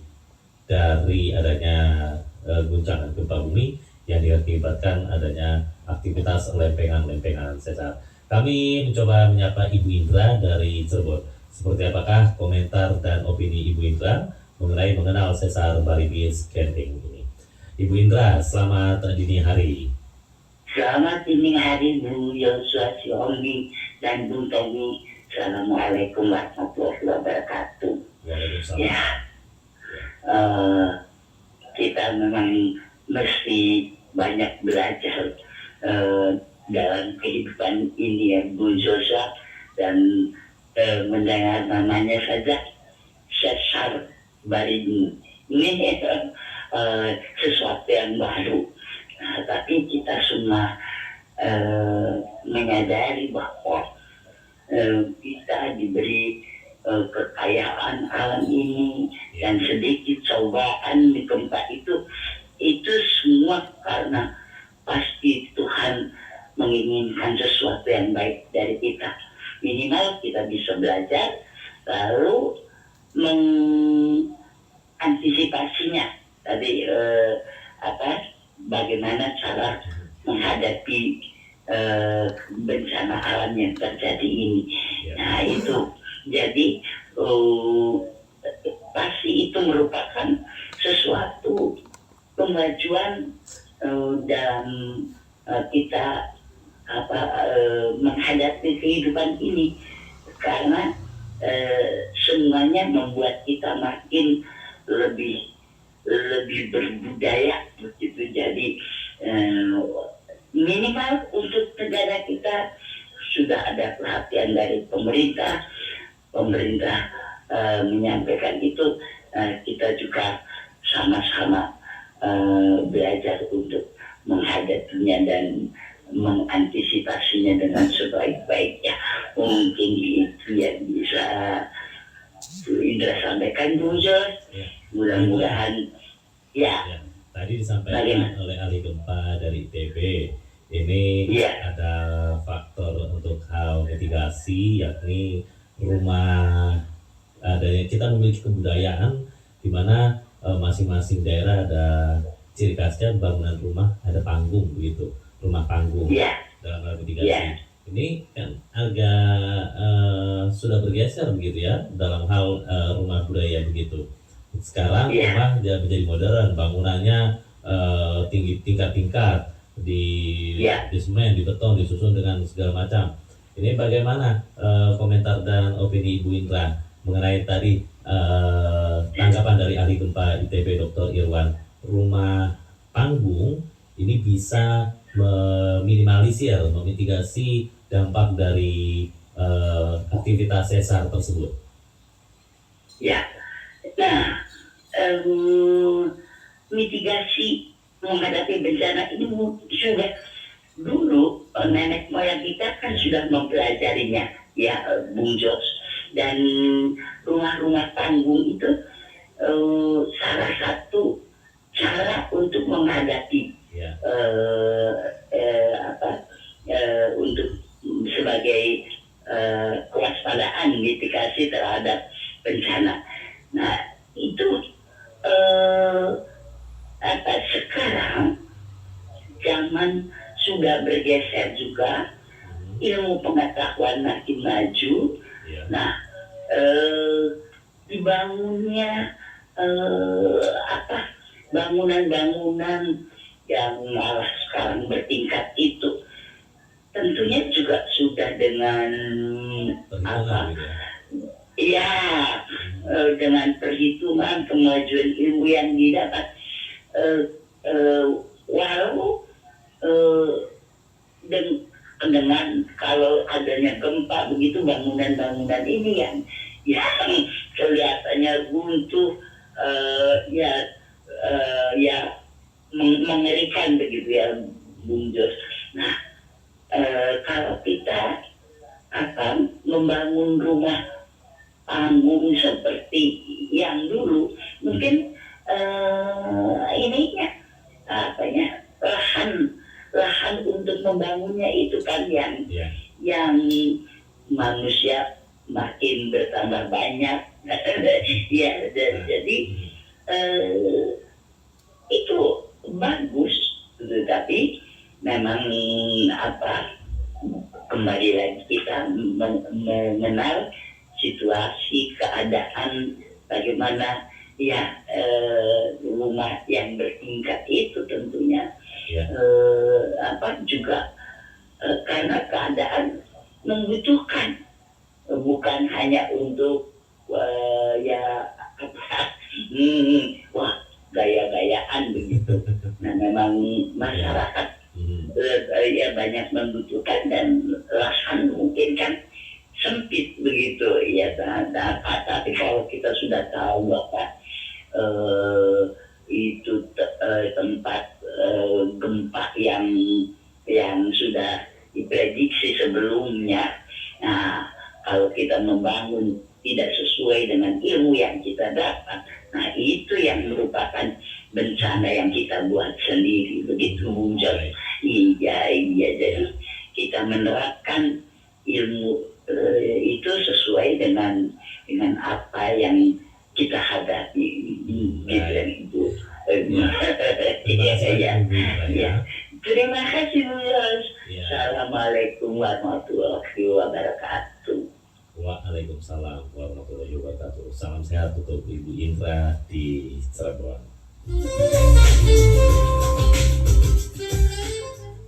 dari adanya guncangan gempa bumi yang diakibatkan adanya aktivitas lempengan-lempengan sesar. Kami mencoba menyapa Ibu Indra dari Cirebon. Seperti apakah komentar dan opini Ibu Indra mengenal sesar Baribis Kendeng ini? Ibu Indra, selamat dini hari. Selamat dini hari Bu Yosua Siomi dan Bu Tommy. Assalamualaikum warahmatullahi wabarakatuh. Waalaikumsalam. Ya, kita memang mesti banyak belajar dalam kehidupan ini ya Bu Yosua, dan mendengar namanya saja sesar Baribis ini sesuatu yang baru. Tapi kita semua menyadari bahwa kita diberi kekayaan alam ini dan sedikit cobaan di gempa itu semua karena pasti Tuhan menginginkan sesuatu yang baik dari kita. Minimal kita bisa belajar lalu mengantisipasinya. Tadi bagaimana cara menghadapi bencana alam yang terjadi ini. Nah itu, jadi pasti itu merupakan sesuatu kemajuan dalam kita menghadapi kehidupan ini, karena semuanya membuat kita makin lebih berbudaya begitu. Jadi minimal untuk negara kita sudah ada perhatian dari pemerintah menyampaikan itu. Kita juga sama-sama belajar untuk menghadapinya dan mengantisipasinya dengan sebaik-baiknya. Mungkin itu yang bisa Bu Indra sampaikan, Bu Jos. Mudah-mudahan ya. Tadi disampaikan oleh ahli gempa dari ITB, ini ada faktor untuk hal mitigasi, yakni rumah. Kita memiliki kebudayaan di mana masing-masing daerah ada ciri khasnya, bangunan rumah ada panggung begitu, rumah panggung dalam hal mitigasi. Ini kan agak sudah bergeser begitu ya dalam hal rumah budaya begitu. Sekarang rumah menjadi modern, bangunannya tingkat-tingkat di semen, di beton, disusun dengan segala macam. Ini bagaimana komentar dan opini Ibu Indra mengenai tadi tanggapan dari ahli gempa ITB Dr. Irwan, rumah panggung ini bisa meminimalisir, memitigasi dampak dari aktivitas sesar tersebut? Ya, nah mitigasi menghadapi bencana ini sudah dulu nenek moyang kita kan sudah mempelajarinya ya, Bung Jos. Dan rumah-rumah panggung itu salah satu cara untuk menghadapi untuk sebagai kewaspadaan mitigasi terhadap bencana. Nah itu sekarang zaman sudah bergeser juga, ilmu pengetahuan makin maju. Nah dibangunnya bangunan-bangunan yang malah sekarang bertingkat itu tentunya juga sudah dengan dengan perhitungan kemajuan ilmu yang didapat. Walau dengan kalau adanya gempa begitu, bangunan-bangunan ini yang kelihatannya buntu, mengerikan begitu ya, Bung Jos. Nah kalau kita membangun rumah panggung seperti yang dulu, mungkin lahan untuk membangunnya itu kan yang manusia makin bertambah banyak. Jadi itu bagus, tapi memang kembali lagi kita mengenal situasi keadaan bagaimana rumah yang bertingkat itu tentunya juga karena keadaan membutuhkan, bukan hanya untuk gaya-gayaan begitu. Nah memang masyarakat banyak membutuhkan, dan lahan mungkin kan sempit begitu ya. Tapi kalau kita sudah tahu bahwa itu tempat gempa yang sudah diprediksi sebelumnya, nah kalau kita membangun tidak sesuai dengan ilmu yang kita dapat, nah itu yang merupakan bencana yang kita buat sendiri begitu, Bung Jos. Iya, jadi kita menerapkan ilmu itu sesuai dengan apa yang kita hadapi gitu. Terima kasih, Bu Jos. Assalamualaikum warahmatullahi wabarakatuh. Waalaikumsalam warahmatullahi wabarakatuh. Salam sehat untuk Ibu Indra di Cirebon.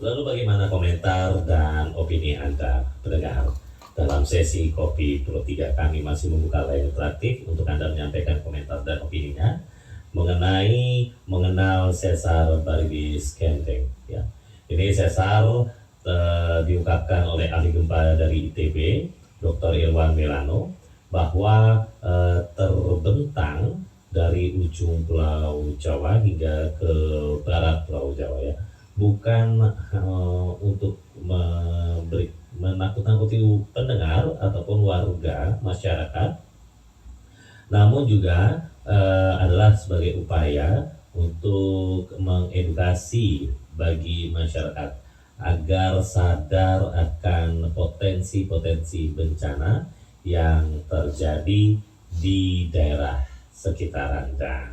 Lalu bagaimana komentar dan opini Anda pendengar? Dalam sesi Kopi Pro 3 kami masih membuka layar interaktif untuk Anda menyampaikan komentar dan opininya mengenal sesar Baribis Kendeng. Ya. Ini sesar diungkapkan oleh ahli gempa dari ITB, Dr. Irwan Melano, bahwa terbentang dari ujung Pulau Jawa hingga ke barat Pulau Jawa, ya. Bukan untuk menakut-nakuti pendengar ataupun warga masyarakat, namun juga adalah sebagai upaya untuk mengedukasi bagi masyarakat agar sadar akan potensi-potensi bencana yang terjadi di daerah sekitar Anda.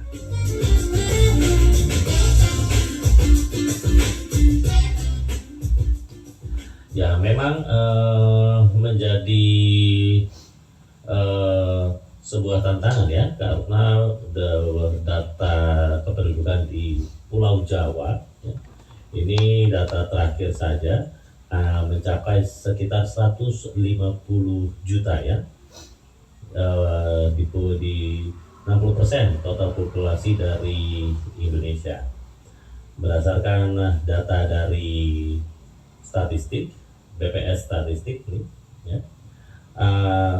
Ya, memang menjadi sebuah tantangan, ya, karena data kependudukan di Pulau Jawa, ya, ini data terakhir saja mencapai sekitar 150 juta, ya, di 60% total populasi dari Indonesia. Berdasarkan data dari statistik BPS statistik, ya,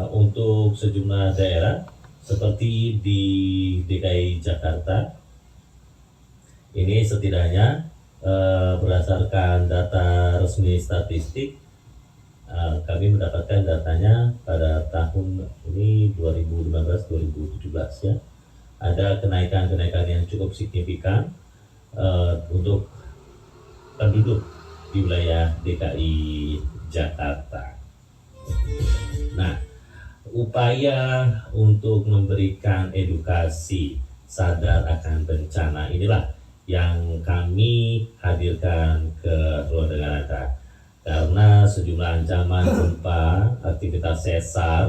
untuk sejumlah daerah seperti di DKI Jakarta ini setidaknya berdasarkan data resmi statistik kami mendapatkan datanya pada tahun ini 2015-2017, ya, ada kenaikan yang cukup signifikan untuk penduduk di wilayah DKI Jakarta. Nah, upaya untuk memberikan edukasi sadar akan bencana inilah yang kami hadirkan ke ruang dengar Anda. Karena sejumlah ancaman gempa, aktivitas sesar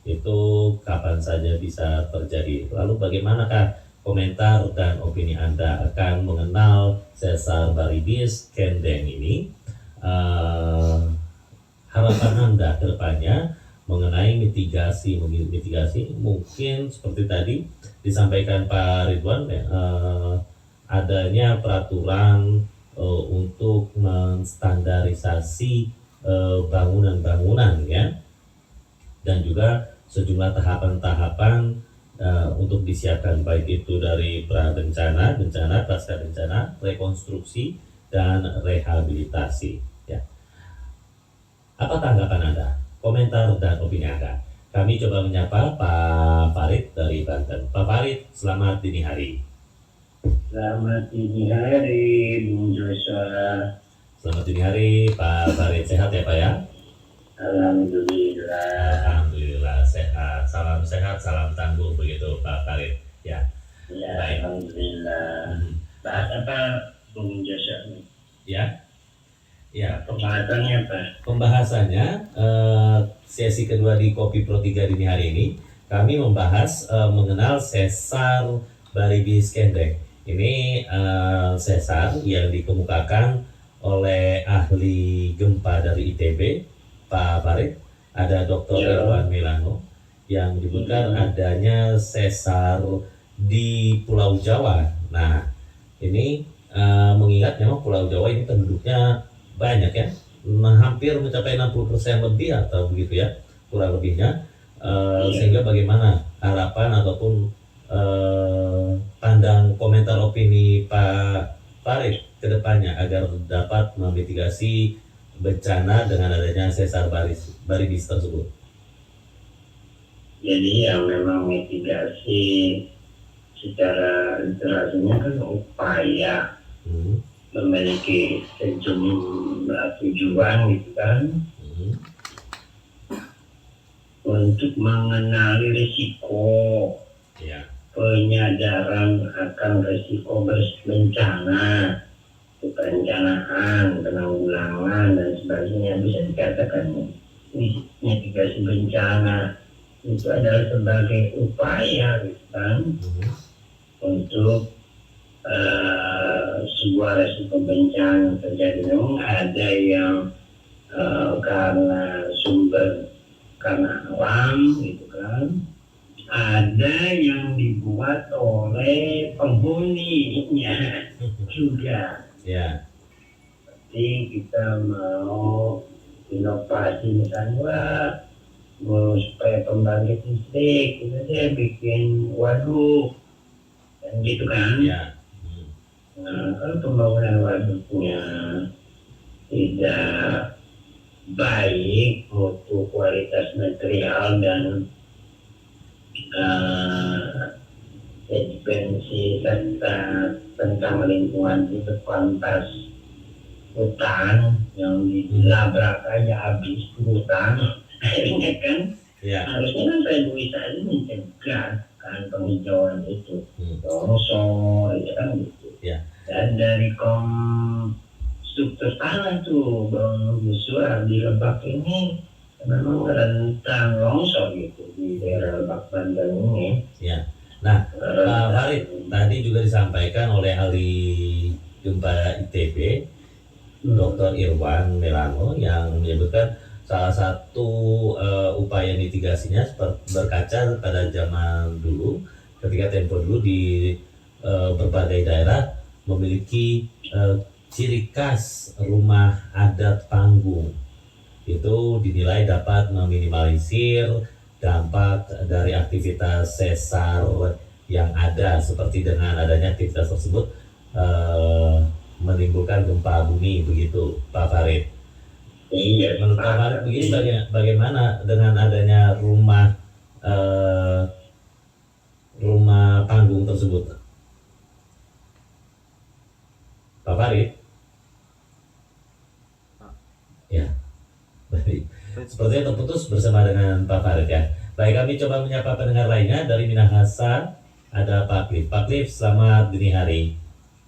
itu kapan saja bisa terjadi. Lalu bagaimanakah komentar dan opini Anda akan mengenal sesar Baribis Kendeng ini? Harapan Anda ke depannya mengenai mitigasi mungkin seperti tadi disampaikan Pak Ridwan, adanya peraturan untuk menstandarisasi bangunan-bangunan, ya, dan juga sejumlah tahapan-tahapan untuk disiapkan, baik itu dari bencana, pasca bencana, rekonstruksi dan rehabilitasi, ya. Apa tanggapan Anda, komentar dan opini Anda? Kami coba menyapa Pak Farid dari Banten. Pak Farid, selamat dini hari. Selamat dini hari, Bung Joshua. Selamat dini hari, Pak Farid. Sehat ya, Pak, ya? Alhamdulillah. Alhamdulillah sehat. Salam sehat, salam tangguh begitu, Pak Farid. Ya. Ya, Baik. alhamdulillah. Bahas apa, Bung Joshua? Ya. Ya. Pembahasannya apa? Pembahasannya sesi kedua di Kopi Pro 3 dini hari ini kami membahas mengenal sesar Baribis Kendeng. Ini sesar yang dikemukakan oleh ahli gempa dari ITB, Pak Farid. Ada Dr. Irwan Melano yang menyebutkan adanya sesar di Pulau Jawa. Nah, ini mengingat memang Pulau Jawa ini penduduknya banyak, ya, hampir mencapai 60% lebih atau begitu, ya, kurang lebihnya, sehingga bagaimana harapan ataupun pandang komentar opini Pak Farid ke depannya agar dapat memitigasi bencana dengan adanya sesar Baribis tersebut? Jadi yang memang mitigasi secara literasinya kan upaya memiliki sejumlah tujuan, gitu kan, untuk mengenali risiko, Ya. penyadaran akan risiko bencana, perencanaan, penanggulangan dan sebagainya. Bisa dikatakan mitigasi bencana itu adalah sebagai upaya kan untuk sebuah resiko bencana terjadi. Memang ada yang karena sumber karena alam gitu kan, ada yang dibuat oleh penghuninya juga. Ya. Jadi kita mau inovasi misalnya supaya pembangkit listrik kita saya bikin waduk dan gitu kan. Ya. Nah, kalau pembangunan waduknya tidak baik untuk kualitas material dan efisiensi serta tentang lingkungan itu kualitas hutan yang dilabrak aja habis hutan akhirnya kan harusnya kan rehabilitasi mencegah kan penghijauan itu longsor ya kan gitu. Dan dari struktur tanah tuh Bang Joshua di Lebak ini memang rentan longsor gitu di daerah Lebak Banten ini. Ya. Nah, Pak Farid tadi juga disampaikan oleh ahli Gempa ITB Dr. Irwan Melano yang menyebutkan salah satu upaya mitigasinya berkaca pada zaman dulu ketika tempo dulu di berbagai daerah memiliki ciri khas rumah adat panggung. Itu dinilai dapat meminimalisir dampak dari aktivitas sesar yang ada, seperti dengan adanya aktivitas tersebut menimbulkan gempa bumi, begitu Pak Farid. Iya, menurut Pak Farid begini, bagaimana dengan adanya rumah panggung tersebut, Pak Farid? Ya, baik. Sepertinya terputus bersama dengan Pak Farid ya. Baik, kami coba menyapa pendengar lainnya dari Minahasa. Ada Pak Cliff. Pak Cliff, selamat dini hari.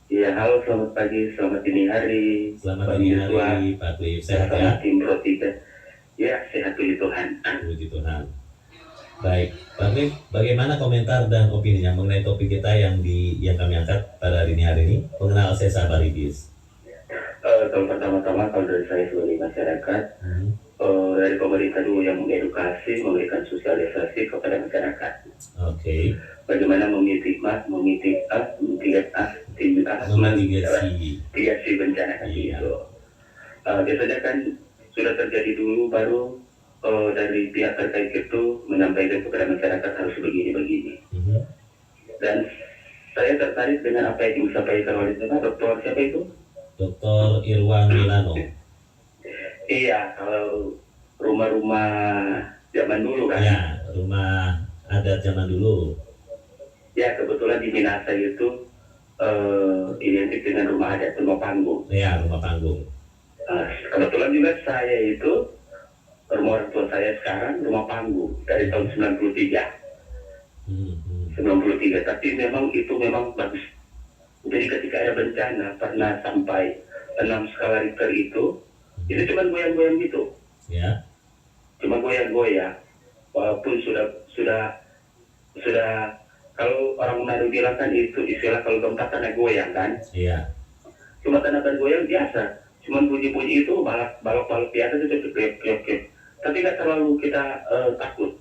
Iya, halo, selamat pagi, selamat dini hari. Selamat dini hari, Pak Cliff. Sehat ya? Tim Pro3. Ya, sehat puji Tuhan. Puji Tuhan. Baik, Pak Cliff, bagaimana komentar dan opininya mengenai topik kita yang kami angkat pada dini hari ini, mengenal sesar Baribis? Kalau pertama-tama kalau dari saya sebagai masyarakat, dari pemerintah dulu yang mengedukasi, memberikan sosialisasi kepada masyarakat. Oke. Bagaimana memitigasi bencana itu. Biasanya kan sudah terjadi dulu, baru dari pihak terkait itu menyampaikan kepada masyarakat harus begini-begini. Dan saya tertarik dengan apa yang disampaikan oleh Dr. siapa itu? Dr. Irwan Melano. Iya, kalau rumah-rumah zaman dulu kan. Ya, rumah adat zaman dulu. Ya, kebetulan di Minahasa itu identik dengan rumah adat, rumah panggung. Ya, rumah panggung. Kebetulan juga saya itu, rumah orang tua saya sekarang rumah panggung dari tahun 93. 93, tapi memang itu memang bagus. Jadi ketika ada bencana, pernah sampai 6 skala Richter itu cuma goyang-goyang gitu. Ya. Cuma goyang-goyang. Walaupun sudah kalau orang Manado bilang kan itu istilah kalau gempa tanah goyang kan. Iya. Cuma tanah goyang biasa. Cuma bunyi-bunyi itu balok-balok biasa itu kriuk-kriuk. Tapi nggak terlalu kita takut.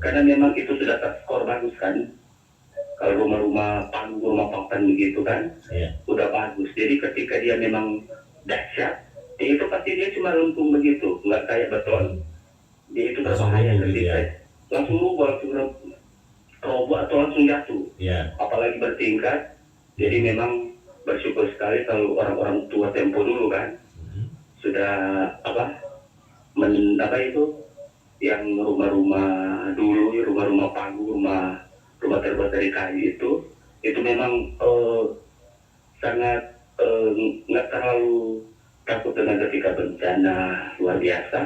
Karena memang itu sudah terskor bagus kan. Kalau rumah-rumah panggung, rumah papan begitu kan, udah bagus. Jadi ketika dia memang dahsyat, itu pasti dia cuma lempung begitu, nggak kayak beton. Dia itu berbahaya ketika langsung roboh, langsung roboh atau langsung jatuh. Apalagi bertingkat. Jadi memang bersyukur sekali kalau orang-orang tua tempo dulu kan, sudah yang rumah-rumah dulu, rumah-rumah panggung, rumah terbuat dari kayu itu memang sangat nggak terlalu takut dengan ketika bencana luar biasa,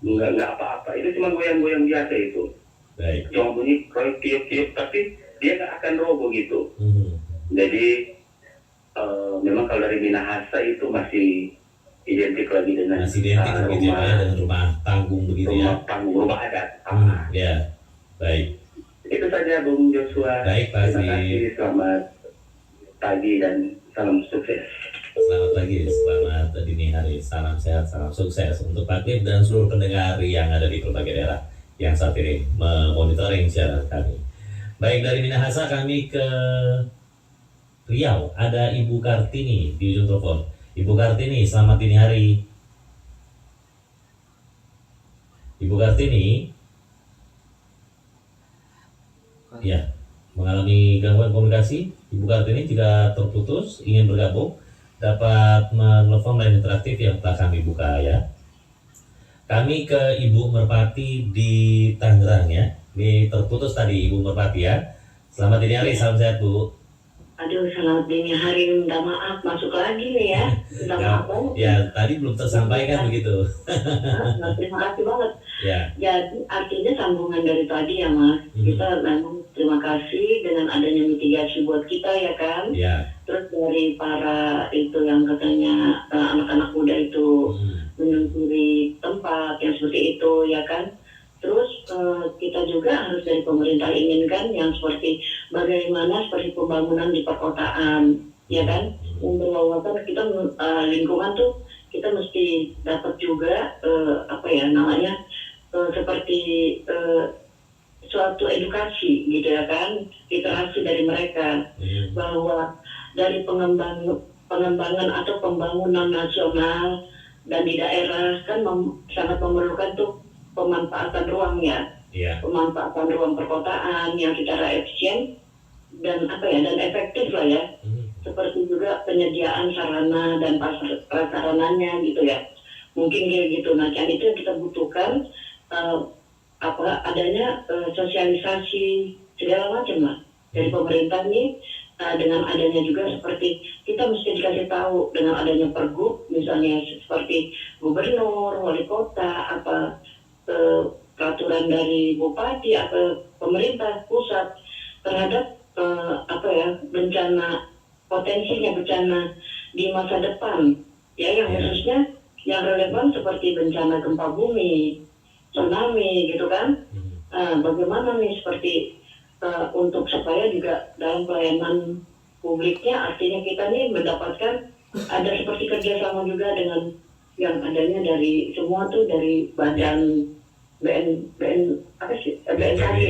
nggak apa-apa. Itu cuma goyang-goyang biasa itu. Baik. Cuma bunyi kriuk-kriuk, tapi dia nggak akan roboh gitu. Jadi memang kalau dari Minahasa itu masih identik lagi dengan masih identik begitu ya Pak ya, dengan rumah panggung begitu ya. rumah panggung, rumah adat. Ya, baik. Itu saja Bung Joshua. Baik Pak Terima kasih, selamat pagi dan salam sukses. Selamat pagi, selamat dini hari, salam sehat, salam sukses untuk Pak Klip dan seluruh pendengar yang ada di berbagai daerah yang saat ini memonitoring siaran kami. Baik, dari Minahasa kami ke Riau, ada Ibu Kartini di ujung telepon. Ibu Kartini, selamat dini hari. Ibu Kartini, ya, mengalami gangguan komunikasi. Ibu Kartini jika terputus ingin bergabung dapat menelpon line interaktif yang telah kami buka ya. Kami ke Ibu Merpati di Tangerang ya. Ini terputus tadi Ibu Merpati ya. Selamat dini hari, salam sehat Bu. Aduh, selamat dini hari, minta maaf masuk lagi nih ya. Minta maaf banget. Ya, tadi belum tersampaikan begitu. Nah, terima kasih banget. Ya. Jadi artinya sambungan dari tadi ya Mas. Kita memang terima kasih dengan adanya mitigasi buat kita ya kan. Ya. Terus dari para itu yang katanya anak-anak muda itu menyusuri tempat yang seperti itu ya kan. Terus kita juga harus dari pemerintah inginkan yang seperti bagaimana seperti pembangunan di perkotaan, ya kan? Yang berwawasan kita lingkungan tuh kita mesti dapat juga seperti suatu edukasi gitu ya kan, literasi dari mereka bahwa dari pengembangan atau pembangunan nasional dan di daerah kan sangat memerlukan tuh pemanfaatan ruangnya, pemanfaatan ruang perkotaan yang secara efisien dan dan efektif lah ya, seperti juga penyediaan sarana dan prasarananya gitu ya, mungkin kayak gitu. Nah, itu yang kita butuhkan adanya sosialisasi segala macam lah dari pemerintah nih. Dengan adanya juga seperti kita mesti dikasih tahu dengan adanya pergub misalnya seperti gubernur, wali kota, peraturan dari bupati atau pemerintah pusat terhadap bencana, potensinya bencana di masa depan ya, yang khususnya yang relevan seperti bencana gempa bumi, tsunami gitu kan. Bagaimana nih seperti untuk supaya juga dalam pelayanan publiknya, artinya kita nih mendapatkan ada seperti kerjasama juga dengan yang adanya dari semua tuh dari badan BNKG. BNKG.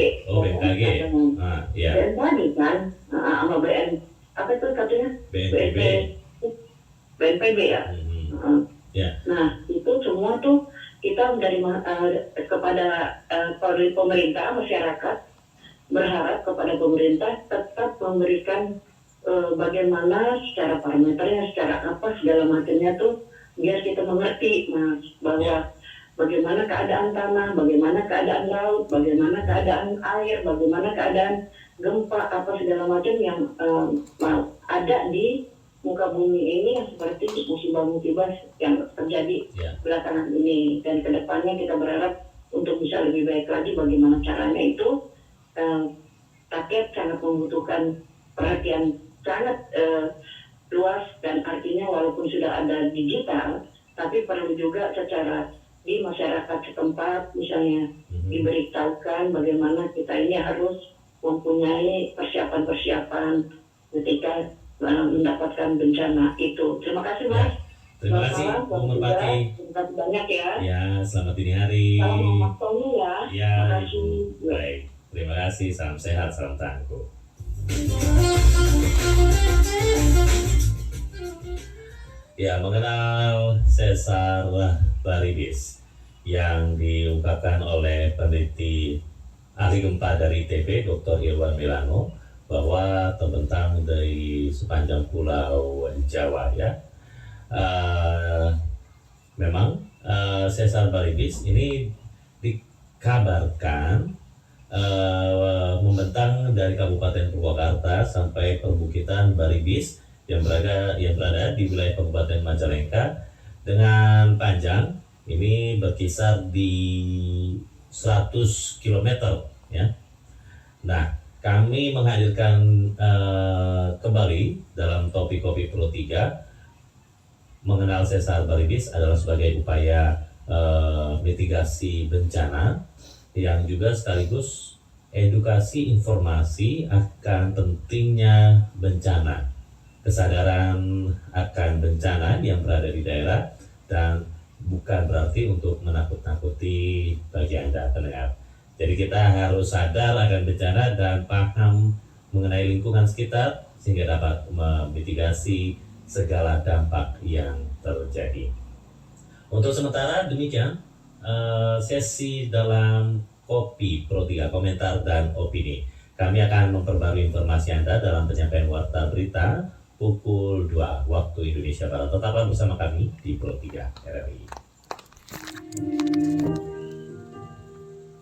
BNKG kan, sama apa itu katanya? BNPB ya. Nah, itu semua tuh kita dari kepada pemerintah, masyarakat berharap kepada pemerintah tetap memberikan bagaimana secara parameternya, secara apa segala macamnya tuh biar kita mengerti Mas bahwa bagaimana keadaan tanah, bagaimana keadaan laut, bagaimana keadaan air, bagaimana keadaan gempa apa segala macam yang ada di muka bumi ini yang seperti musibah-musibah yang terjadi belakangan ini. Dan kedepannya kita berharap untuk bisa lebih baik lagi bagaimana caranya itu. Rakyat sangat membutuhkan perhatian sangat luas, dan artinya walaupun sudah ada digital tapi perlu juga secara di masyarakat setempat misalnya diberitahukan bagaimana kita ini harus mempunyai persiapan-persiapan ketika mendapatkan bencana itu. Terima kasih Mas. Terima kasih Bu Merpati. Terima kasih banyak ya. Ya, selamat dini hari. Salam Mas Tony ya. Ya, terima kasih. Baik, terima kasih. Salam sehat, salam tangguh. Ya, mengenal sesar Baribis yang diungkapkan oleh peneliti ahli gempa dari ITB, Dr. Irwan Melano, bahwa terbentang dari sepanjang pulau Jawa ya. Memang sesar Baribis ini dikabarkan membentang dari Kabupaten Purwakarta sampai perbukitan Baribis yang berada di wilayah Kabupaten Majalengka dengan panjang ini berkisar di 100 km ya. Nah, kami menghadirkan kembali dalam topik Kopi Pro 3 mengenal sesar baribis adalah sebagai upaya mitigasi bencana yang juga sekaligus edukasi informasi akan pentingnya bencana, kesadaran akan bencana yang berada di daerah, dan bukan berarti untuk menakut-nakuti bagi Anda pendengar. Jadi kita harus sadar akan bencana dan paham mengenai lingkungan sekitar sehingga dapat memitigasi segala dampak yang terjadi. Untuk sementara demikian sesi dalam Kopi Pro 3 komentar dan opini. Kami akan memperbarui informasi Anda dalam penyampaian warta berita pukul 2 waktu Indonesia Barat. Tetaplah bersama kami di Pro 3 RRI.